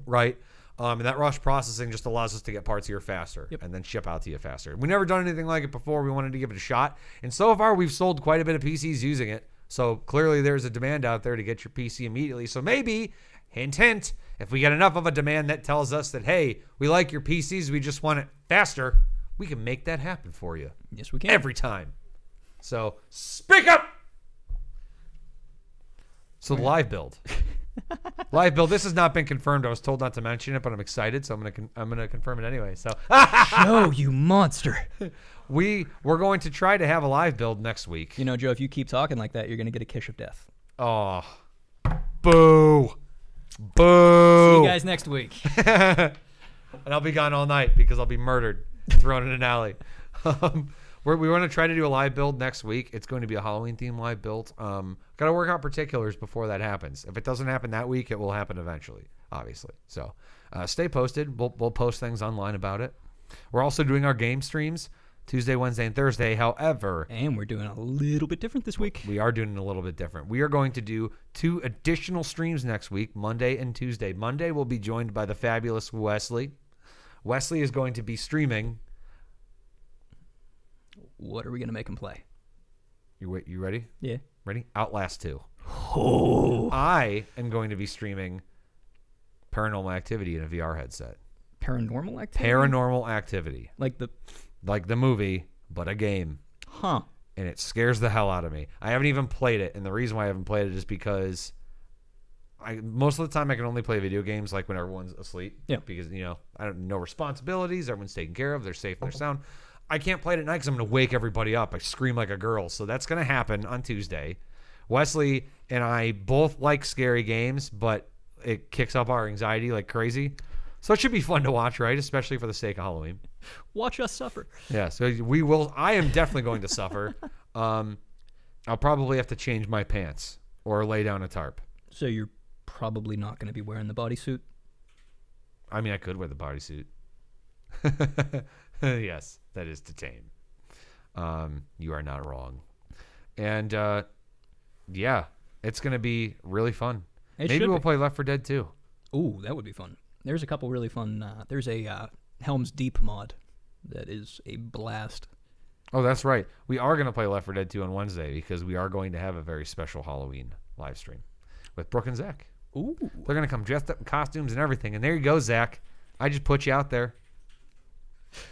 right? And that rush processing just allows us to get parts here faster and then ship out to you faster. We've never done anything like it before. We wanted to give it a shot. And so far, we've sold quite a bit of PCs using it. So clearly, there's a demand out there to get your PC immediately. So maybe, hint, hint, if we get enough of a demand that tells us that, hey, we like your PCs, we just want it faster, we can make that happen for you. Yes, we can. Every time. So speak up! So the live build. Live build. This has not been confirmed. I was told not to mention it, but I'm excited, so I'm gonna confirm it anyway. So, Joe, you monster! We're going to try to have a live build next week. You know, Joe, if you keep talking like that, you're gonna get a kiss of death. Oh, boo, boo! See you guys next week. And I'll be gone all night because I'll be murdered, thrown in an alley. We want to try to do a live build next week. It's going to be a Halloween themed live build. Got to work out particulars before that happens. If it doesn't happen that week, it will happen eventually, obviously. So stay posted. We'll post things online about it. We're also doing our game streams Tuesday, Wednesday, and Thursday. However, and we're doing a little bit different this week. We are doing it a little bit different. We are going to do 2 additional streams next week, Monday and Tuesday. Monday will be joined by the fabulous Wesley. Wesley is going to be streaming. What are we going to make him play? You ready? Yeah. Ready? Outlast 2. Oh. I am going to be streaming Paranormal Activity in a VR headset. Paranormal Activity? Paranormal Activity. Like the movie, but a game. Huh. And it scares the hell out of me. I haven't even played it, and the reason why I haven't played it is because most of the time I can only play video games like when everyone's asleep. Yeah. Because, I don't no responsibilities, everyone's taken care of, they're safe, they're sound. I can't play it at night because I'm going to wake everybody up. I scream like a girl. So that's going to happen on Tuesday. Wesley and I both like scary games, but it kicks up our anxiety like crazy. So it should be fun to watch, right? Especially for the sake of Halloween. Watch us suffer. Yeah, so we will. I am definitely going to suffer. I'll probably have to change my pants or lay down a tarp. So you're probably not going to be wearing the bodysuit? I mean, I could wear the bodysuit. Yes, that is to tame. You are not wrong. And, yeah, it's going to be really fun. Maybe we'll play Left 4 Dead 2. Ooh, that would be fun. There's a couple really fun. There's a Helm's Deep mod that is a blast. Oh, that's right. We are going to play Left 4 Dead 2 on Wednesday because we are going to have a very special Halloween live stream. with Brooke and Zach. Ooh. They're going to come dressed up in costumes and everything. And there you go, Zach. I just put you out there.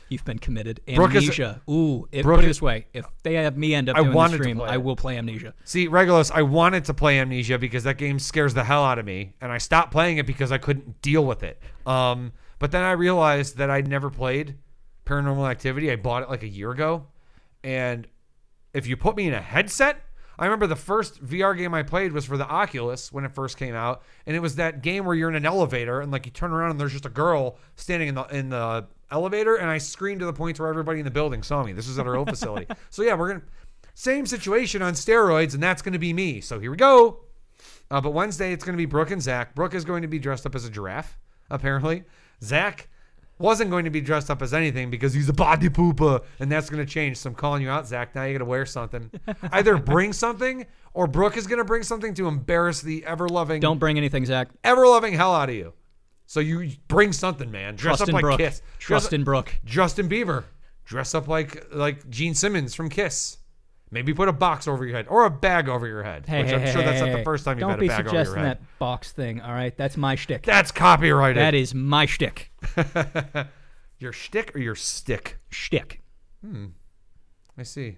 You've been committed. Amnesia. Put it this way. If they have me end up doing the stream, I will play Amnesia. See, Regulus, I wanted to play Amnesia because that game scares the hell out of me. And I stopped playing it because I couldn't deal with it. But then I realized that I'd never played Paranormal Activity. I bought it like a year ago. And if you put me in a headset, I remember the first VR game I played was for the Oculus when it first came out. And it was that game where you're in an elevator and like you turn around and there's just a girl standing in the elevator, and I screamed to the point where everybody in the building saw me. This was at our old facility. So yeah, we're gonna same situation on steroids, and that's gonna be me. So here we go. But Wednesday it's gonna be Brooke and Zach. Brooke is going to be dressed up as a giraffe, apparently. Zach wasn't going to be dressed up as anything because he's a body pooper, and that's gonna change. So I'm calling you out, Zach. Now you gotta wear something. Either bring something, or Brooke is gonna bring something to embarrass the ever-loving. Don't bring anything, Zach. Ever-loving hell out of you. So you bring something, man. Dress up like Kiss. Trust in Brooke. Justin Bieber. Dress up like Gene Simmons from Kiss. Maybe put a box over your head or a bag over your head. Hey, which I'm sure that's not the first time you've had a bag over your head. Don't be suggesting that box thing, all right? That's my shtick. That's copyrighted. That is my shtick. Your shtick or your stick? Shtick. I see.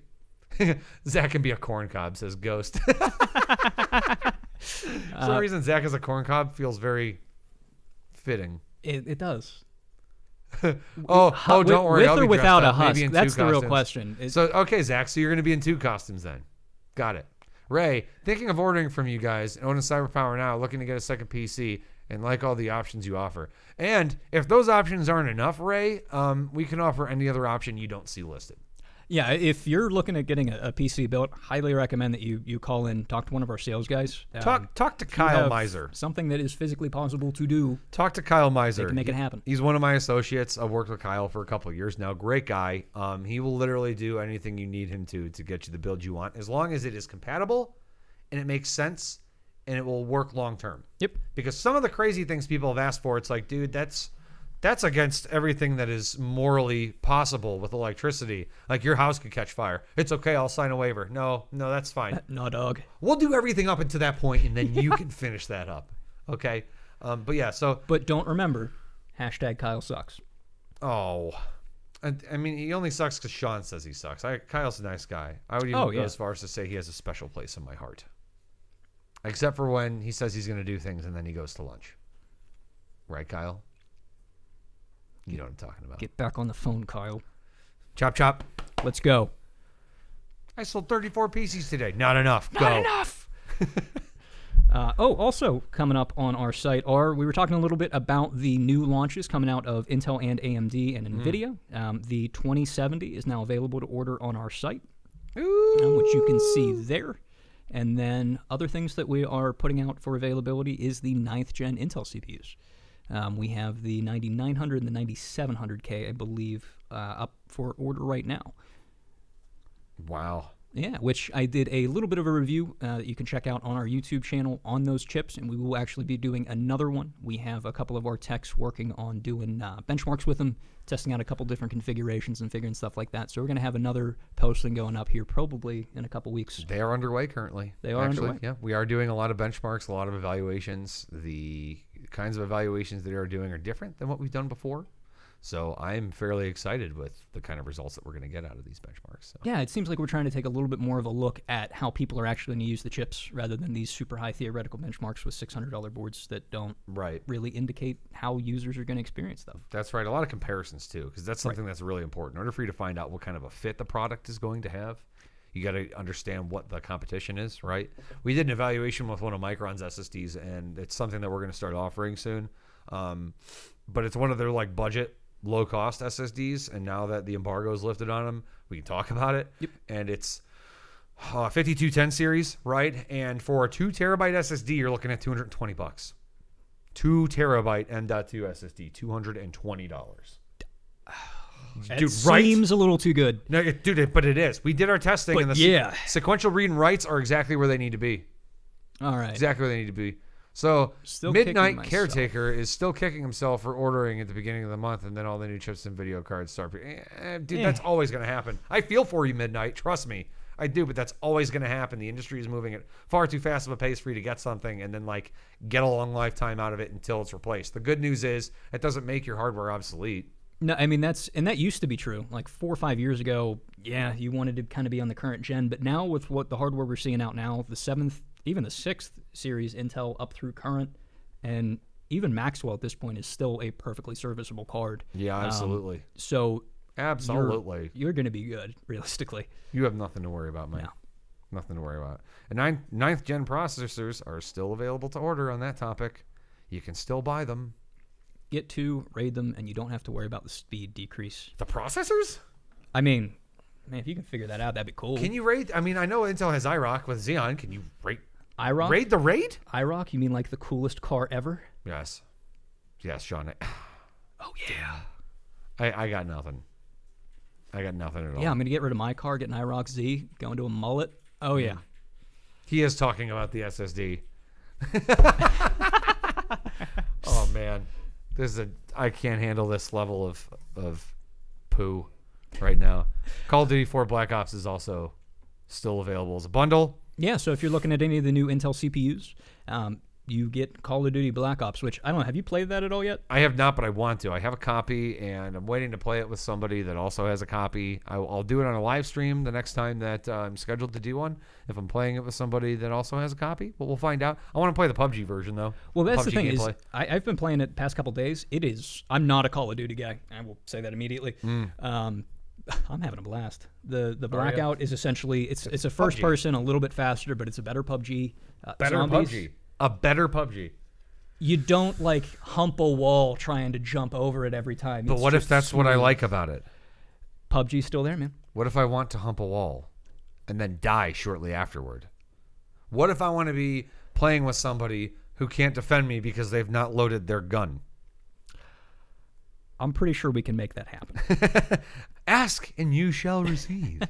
Zach can be a corn cob, says Ghost. For some reason, Zach as a corn cob feels very fitting. It does. Don't worry. With I'll or be without a up, husk? That's the real costumes. question. So, okay, Zach, so you're going to be in 2 costumes then. Got it. Ray, thinking of ordering from you guys, owning CyberPower now, looking to get a second PC, and like all the options you offer. And if those options aren't enough, Ray, we can offer any other option you don't see listed. Yeah, if you're looking at getting a PC built, highly recommend that you call in, talk to one of our sales guys. Talk to Kyle Miser. Something that is physically possible to do. Talk to Kyle Miser. They can make it happen. He's one of my associates. I've worked with Kyle for a couple of years now. Great guy. He will literally do anything you need him to get you the build you want, as long as it is compatible and it makes sense and it will work long term. Yep. Because some of the crazy things people have asked for, it's like, dude, that's against everything that is morally possible with electricity. Like your house could catch fire. It's okay. I'll sign a waiver. No, that's fine. No, dog. We'll do everything up until that point, and then you can finish that up. Okay. But yeah. But don't remember, #Kyle sucks. Oh, I mean, he only sucks because Sean says he sucks. Kyle's a nice guy. I would even go as far as to say he has a special place in my heart. Except for when he says he's going to do things and then he goes to lunch. Right, Kyle? You know what I'm talking about. Get back on the phone, Kyle. Chop, chop. Let's go. I sold 34 PCs today. Not enough. Not enough. Also coming up on our site we were talking a little bit about the new launches coming out of Intel and AMD and NVIDIA. The 2070 is now available to order on our site, which you can see there. And then other things that we are putting out for availability is the 9th gen Intel CPUs. We have the 9900 and the 9700K, I believe, up for order right now. Wow. Yeah, which I did a little bit of a review that you can check out on our YouTube channel on those chips, and we will actually be doing another one. We have a couple of our techs working on doing benchmarks with them, testing out a couple different configurations and figuring stuff like that. So we're going to have another posting going up here probably in a couple weeks. They are underway currently. They are underway. Yeah, we are doing a lot of benchmarks, a lot of evaluations. The kinds of evaluations that they are doing are different than what we've done before. So I'm fairly excited with the kind of results that we're going to get out of these benchmarks. So. Yeah, it seems like we're trying to take a little bit more of a look at how people are actually going to use the chips rather than these super high theoretical benchmarks with $600 boards that don't really indicate how users are going to experience them. That's right. A lot of comparisons, too, because that's something that's really important. In order for you to find out what kind of a fit the product is going to have, you got to understand what the competition is, right? We did an evaluation with one of Micron's SSDs, and it's something that we're going to start offering soon. But it's one of their budget low-cost SSDs, and now that the embargo is lifted on them, we can talk about it. Yep. And it's 5210 series, right? And for a 2 terabyte SSD, you're looking at $220. 2 terabyte M.2 SSD, $220. Dude, seems a little too good. No, but it is. We did our testing, and the sequential read and writes are exactly where they need to be. All right. Exactly where they need to be. So Still Midnight kicking Caretaker is still kicking himself for ordering at the beginning of the month, and then all the new chips and video cards start. Dude, that's always going to happen. I feel for you, Midnight. Trust me. I do, but that's always going to happen. The industry is moving at far too fast of a pace for you to get something and then like get a long lifetime out of it until it's replaced. The good news is it doesn't make your hardware obsolete. No, I mean that used to be true. Like 4 or 5 years ago, yeah, you wanted to kind of be on the current gen, but now with what the hardware we're seeing out now, the 7th, even the 6th series Intel up through current, and even Maxwell at this point is still a perfectly serviceable card. Yeah, absolutely. So absolutely, you're going to be good realistically. You have nothing to worry about, man. No. Nothing to worry about. And ninth gen processors are still available to order on that topic. You can still buy them. Get 2, raid them, and you don't have to worry about the speed decrease. The processors? I mean, man, if you can figure that out, that'd be cool. Can you raid? I mean, I know Intel has iRock with Xeon. Can you raid? iRock? Raid the raid? iRock? You mean like the coolest car ever? Yes. Yes, Sean. Oh, yeah. I got nothing. I got nothing at all. Yeah, I'm going to get rid of my car, get an iRock Z, go into a mullet. Oh, yeah. He is talking about the SSD. Oh, man. I can't handle this level of poo right now. Call of Duty 4 Black Ops is also still available as a bundle. Yeah, so if you're looking at any of the new Intel CPUs, you get Call of Duty Black Ops, which, I don't know, have you played that at all yet? I have not, but I want to. I have a copy, and I'm waiting to play it with somebody that also has a copy. I'll do it on a live stream the next time that I'm scheduled to do one, if I'm playing it with somebody that also has a copy. But we'll find out. I want to play the PUBG version, though. Well, that's the thing gameplay. is, I've been playing it the past couple days. I'm not a Call of Duty guy. I will say that immediately. I'm having a blast. The Blackout is essentially, it's a first PUBG. Person, a little bit faster, but it's a better PUBG. Better zombies. PUBG. A better PUBG. You don't like hump a wall trying to jump over it every time. But what if that's what I like about it? PUBG's still there, man. What if I want to hump a wall and then die shortly afterward? What if I want to be playing with somebody who can't defend me because they've not loaded their gun? I'm pretty sure we can make that happen. Ask and you shall receive.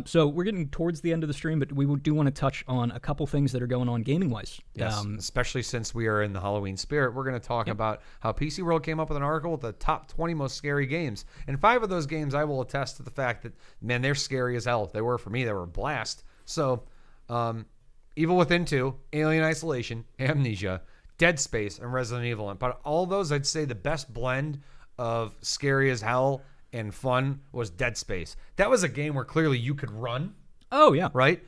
So we're getting towards the end of the stream, but we do want to touch on a couple things that are going on gaming-wise. Yes, especially since we are in the Halloween spirit. We're going to talk about how PC World came up with an article with the top 20 most scary games. And 5 of those games, I will attest to the fact that, man, they're scary as hell. They were for me. They were a blast. So, Evil Within 2, Alien Isolation, Amnesia, Dead Space, and Resident Evil. But all those, I'd say the best blend of scary as hell and fun was Dead Space. That was a game where clearly you could run. Oh, yeah. Right?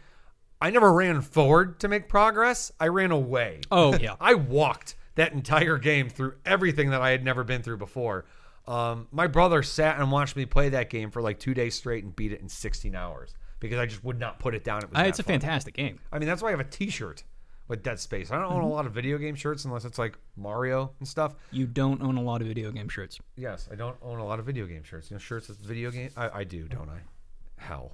I never ran forward to make progress. I ran away. Oh, yeah. I walked that entire game through everything that I had never been through before. My brother sat and watched me play that game for like 2 days straight and beat it in 16 hours because I just would not put it down. It's a fantastic game. I mean, that's why I have a t-shirt with Dead Space. I don't own a lot of video game shirts unless it's like Mario and stuff. You don't own a lot of video game shirts. Yes, I don't own a lot of video game shirts. You know, shirts with video game. I do, don't I? Hell.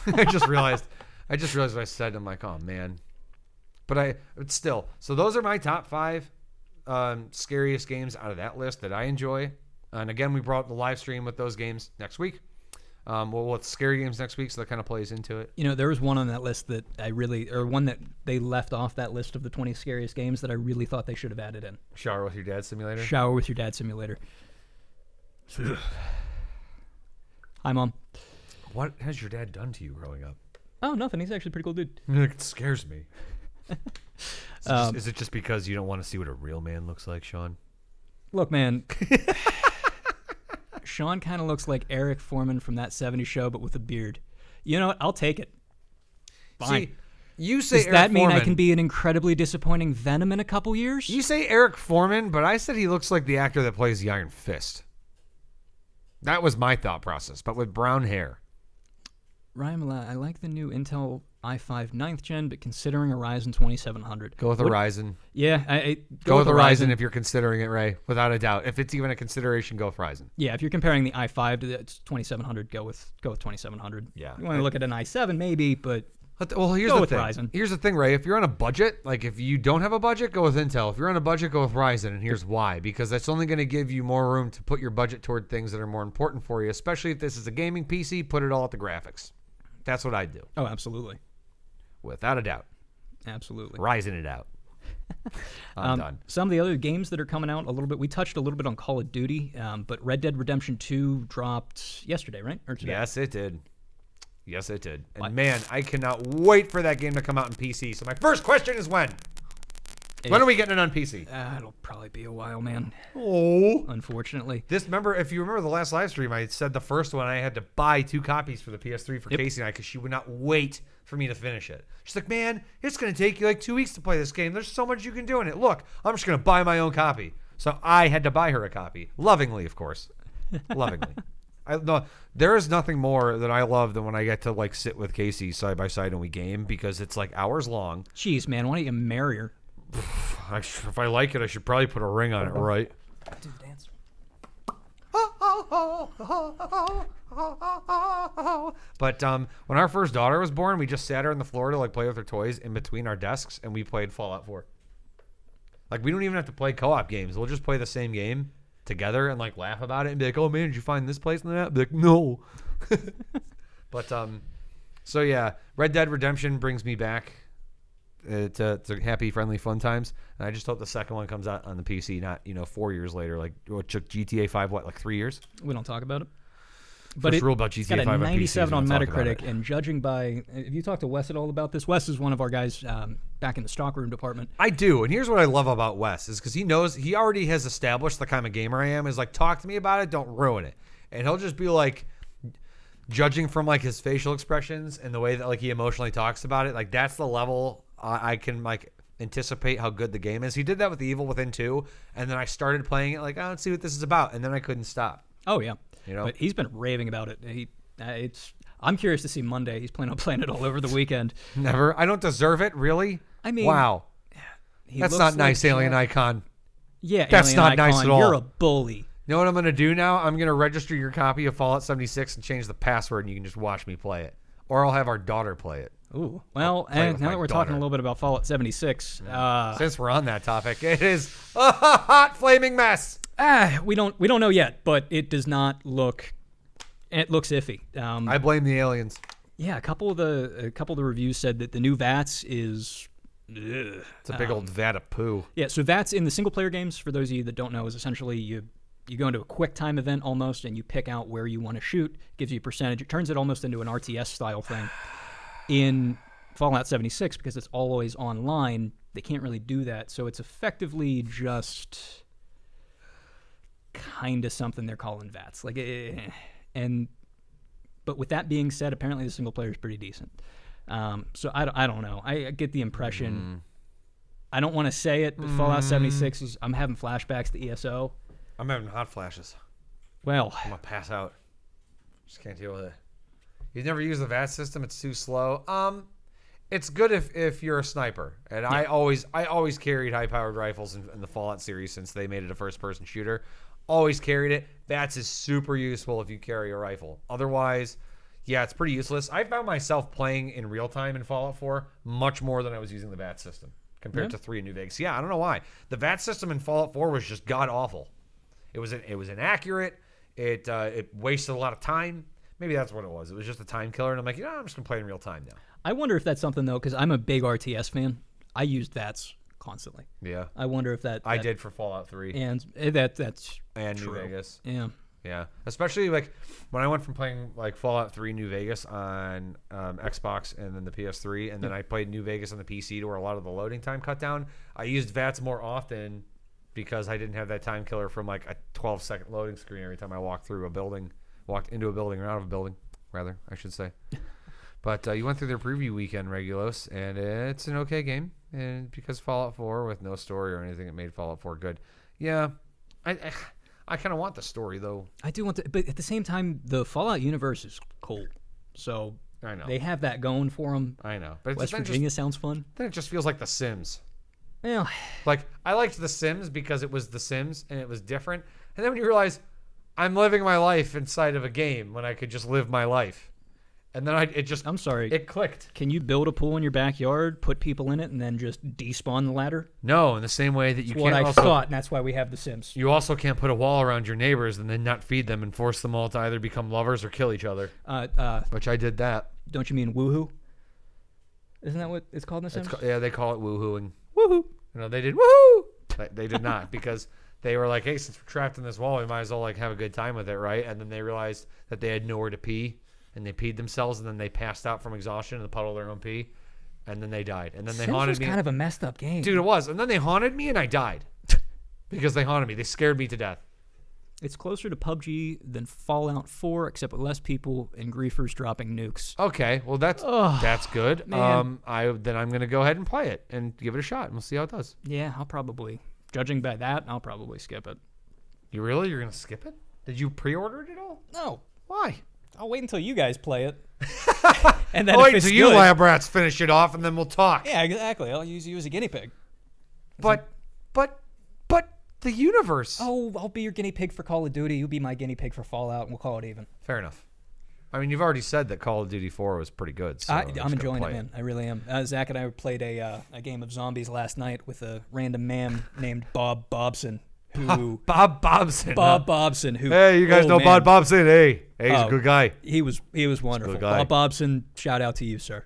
I just realized what I said. I'm like, oh man. But still. So those are my top 5 scariest games out of that list that I enjoy. And again, we brought the live stream with those games next week. We'll have scary games next week, so that kind of plays into it. You know, there was one on that list that one that they left off that list of the 20 scariest games that I really thought they should have added in. Shower with Your Dad Simulator? Shower with Your Dad Simulator. Hi, Mom. What has your dad done to you growing up? Oh, nothing. He's actually a pretty cool dude. It scares me. Is it just because you don't want to see what a real man looks like, Sean? Look, man. Sean kind of looks like Eric Foreman from That 70s Show, but with a beard. You know what? I'll take it. Fine. See, you say Does Eric that mean Foreman. I can be an incredibly disappointing Venom in a couple years? You say Eric Foreman, but I said he looks like the actor that plays the Iron Fist. That was my thought process, but with brown hair. Ryan, I like the new Intel i5 9th gen, but considering a Ryzen 2700. Go with a Ryzen. Yeah, go with a Ryzen if you're considering it, Ray, without a doubt. If it's even a consideration, go with Ryzen. Yeah, if you're comparing the i5 to the 2700, go with 2700. Yeah. You want to look at an i7 maybe, but well, here's go the with thing. Ryzen. Here's the thing, Ray. If you're on a budget, like if you don't have a budget, go with Intel. If you're on a budget, go with Ryzen, and here's why. Because that's only going to give you more room to put your budget toward things that are more important for you, especially if this is a gaming PC, put it all at the graphics. That's what I'd do. Oh, absolutely. Without a doubt. Absolutely. Rising it out. I'm done. Some of the other games that are coming out a little bit, we touched a little bit on Call of Duty, but Red Dead Redemption 2 dropped yesterday, right? Or today? Yes, it did. Yes, it did. And man, I cannot wait for that game to come out on PC. So my first question is when? When are we getting it on PC? It'll probably be a while, man. Oh. Unfortunately. If you remember the last live stream, I said the first one I had to buy 2 copies for the PS3 for Casey and I because she would not wait for me to finish it. She's like, man, it's going to take you like 2 weeks to play this game. There's so much you can do in it. Look, I'm just going to buy my own copy. So I had to buy her a copy. Lovingly, of course. Lovingly. No, there is nothing more that I love than when I get to like sit with Casey side by side and we game because it's like hours long. Jeez, man, why don't you marry her? If I like it, I should probably put a ring on it, right? Do the dance. But when our first daughter was born, we just sat her on the floor to like play with her toys in between our desks, and we played Fallout 4. Like we don't even have to play co-op games. We'll just play the same game together and like laugh about it and be like, "Oh man, did you find this place in the map?" Be like, "No." But so yeah, Red Dead Redemption brings me back to happy, friendly, fun times. And I just hope the second one comes out on the PC, not 4 years later. Like what took GTA 5 like 3 years? We don't talk about it. But First rule about GTA 5 got a 97 on on Metacritic, and judging by, have you talked to Wes at all about this? Wes is one of our guys back in the stockroom department. I do, and here's what I love about Wes is because he already has established the kind of gamer I am. Is like, talk to me about it, don't ruin it, and he'll just be like, judging from like his facial expressions and the way that like he emotionally talks about it, like that's the level I can like anticipate how good the game is. He did that with The Evil Within 2, and then I started playing it like, let's see what this is about, and then I couldn't stop. Oh yeah. But he's been raving about it. I'm curious to see Monday. He's planning on playing it all over the weekend. Never. I don't deserve it, really? I mean, wow. That's not nice, Alien Icon. Yeah, that's Alien not Icon, nice at all. You're a bully. You know what I'm going to do now? I'm going to register your copy of Fallout 76 and change the password, and you can just watch me play it. Or I'll have our daughter play it. Ooh. Well, now that we're talking a little bit about Fallout 76. Since we're on that topic, it is a hot flaming mess. We don't know yet, but it does not look. It looks iffy. I blame the aliens. Yeah, a couple of the reviews said that the new VATS is. It's a big old vat of poo. Yeah, so VATS in the single player games, for those of you that don't know, is essentially you go into a quick time event almost, and you pick out where you want to shoot. Gives you a percentage. It turns it almost into an RTS style thing. In Fallout 76, because it's always online, they can't really do that. So it's effectively just kind of something they're calling VATS. But with that being said, apparently the single player is pretty decent. So I don't know. I get the impression. I don't want to say it, but Fallout 76 is. I'm having flashbacks to ESO. I'm having hot flashes. Well, I'm gonna pass out. Just can't deal with it. You've never used the VAT system; it's too slow. It's good if you're a sniper, and yeah. I always carried high-powered rifles in the Fallout series since they made it a first-person shooter. Always carried it. VATS is super useful if you carry a rifle. Otherwise, yeah, it's pretty useless. I found myself playing in real time in Fallout 4 much more than I was using the VATS system compared to 3 in New Vegas. Yeah, I don't know why. The VATS system in Fallout 4 was just god awful. It was inaccurate. It wasted a lot of time. Maybe that's what it was. It was just a time killer, and I'm like, I'm just gonna play in real time now. I wonder if that's something though, because I'm a big RTS fan. I used VATS constantly. Yeah. I wonder if that I did for Fallout 3. And that's and true. New Vegas. Yeah. Yeah. Especially like when I went from playing like Fallout 3 New Vegas on Xbox and then the PS3, and then I played New Vegas on the PC to where a lot of the loading time cut down. I used VATS more often because I didn't have that time killer from like a 12-second loading screen every time I walked into a building or out of a building, rather, I should say. But you went through their preview weekend, Regulos, and it's an okay game. And because Fallout 4 with no story or anything, it made Fallout 4 good. Yeah, I kind of want the story though. I do want to, but at the same time, the Fallout universe is cool. So I know they have that going for them. I know, but West Virginia sounds fun. Then it just feels like The Sims. Yeah, like I liked The Sims because it was The Sims and it was different. And then when you realize I'm living my life inside of a game when I could just live my life. And then I'm sorry. It clicked. Can you build a pool in your backyard, put people in it, and then just despawn the ladder? No, in the same way that you can't. What I thought, and that's why we have The Sims. You also can't put a wall around your neighbors and then not feed them and force them all to either become lovers or kill each other. Which I did that. Don't you mean woohoo? Isn't that what it's called in The Sims? Yeah, they call it woohooing. Woohoo! They did woohoo. They did not because they were like, hey, since we're trapped in this wall, we might as well like have a good time with it, right? And then they realized that they had nowhere to pee, and they peed themselves, and then they passed out from exhaustion in the puddle of their own pee, and then they died. And then they haunted me. Kind of a messed up game, dude. It was, and then they haunted me, and I died because they haunted me. They scared me to death. It's closer to PUBG than Fallout 4, except with less people and griefers dropping nukes. Okay, well that's good. Man. I'm gonna go ahead and play it and give it a shot, and we'll see how it does. Yeah, judging by that, I'll probably skip it. You're gonna skip it? Did you pre-order it at all? No. Why? I'll wait until you guys play it. And then wait until you lab rats finish it off, and then we'll talk. Yeah, exactly. I'll use you as a guinea pig. But the universe. Oh, I'll be your guinea pig for Call of Duty. You be my guinea pig for Fallout, and we'll call it even. Fair enough. I mean, you've already said that Call of Duty 4 was pretty good. So I'm enjoying it, man. I really am. Zach and I played a game of zombies last night with a random man named Bob Bobson. Bob Bobson. Bobson. Who? Hey, you guys know Bob Bobson? Hey, he's a good guy. He was wonderful. Bob Bobson, shout out to you, sir.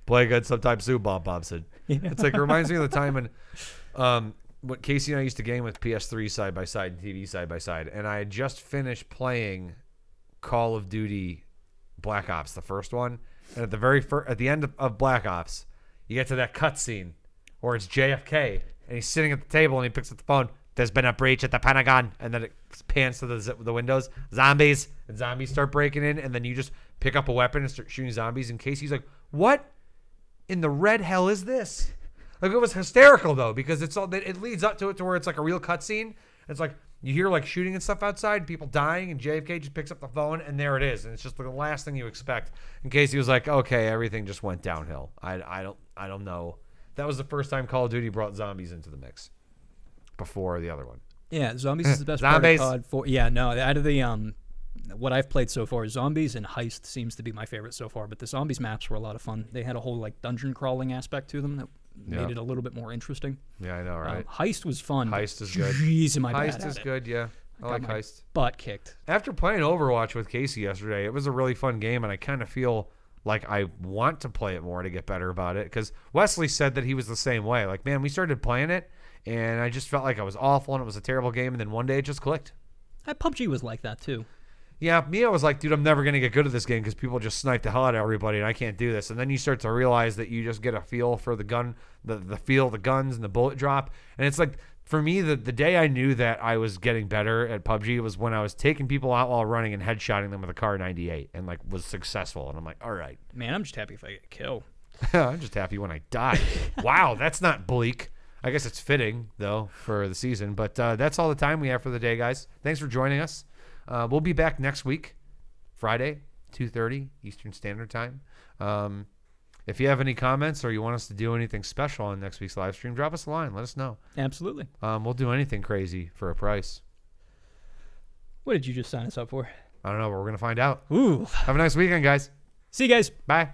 Play good sometime soon, Bob Bobson. Yeah. It's like it reminds me of the time when what Casey and I used to game with PS3 side by side and TV side by side, and I had just finished playing Call of Duty Black Ops, the first one, and at the end of Black Ops, you get to that cutscene where it's JFK and he's sitting at the table and he picks up the phone. There's been a breach at the Pentagon, and then it pans to the windows. Zombies, and zombies start breaking in, and then you just pick up a weapon and start shooting zombies. And Casey's like, "What in the red hell is this?" Like, it was hysterical though, because it leads up to it to where it's like a real cutscene. It's like you hear like shooting and stuff outside, people dying, and JFK just picks up the phone, and there it is, and it's just the last thing you expect. In case he was like, okay, everything just went downhill. I don't know. That was the first time Call of Duty brought zombies into the mix before the other one. Yeah, zombies is the best part of COD 4. Yeah, no, out of the what I've played so far, zombies and heist seems to be my favorite so far. But the zombies maps were a lot of fun. They had a whole like dungeon crawling aspect to them that made it a little bit more interesting. Yeah, I know, right? Heist was fun. Heist is good. Jeez, am I bad Heist is good, yeah. I like Heist. Butt kicked. After playing Overwatch with Casey yesterday, it was a really fun game, and I kind of feel like I want to play it more to get better about it. Because Wesley said that he was the same way. Like, man, we started playing it, and I just felt like I was awful, and it was a terrible game, and then one day it just clicked. PUBG was like that, too. Yeah, I was like, dude, I'm never going to get good at this game because people just snipe the hell out of everybody, and I can't do this. And then you start to realize that you just get a feel for the gun, the feel of the guns and the bullet drop. And it's like, for me, the day I knew that I was getting better at PUBG was when I was taking people out while running and headshotting them with a Car 98 and like was successful. And I'm like, all right. Man, I'm just happy if I get a kill. I'm just happy when I die. Wow, that's not bleak. I guess it's fitting, though, for the season. But that's all the time we have for the day, guys. Thanks for joining us. We'll be back next week, Friday, 2:30 Eastern Standard Time. If you have any comments or you want us to do anything special on next week's live stream, drop us a line. Let us know. Absolutely. We'll do anything crazy for a price. What did you just sign us up for? I don't know, but we're going to find out. Ooh. Have a nice weekend, guys. See you guys. Bye.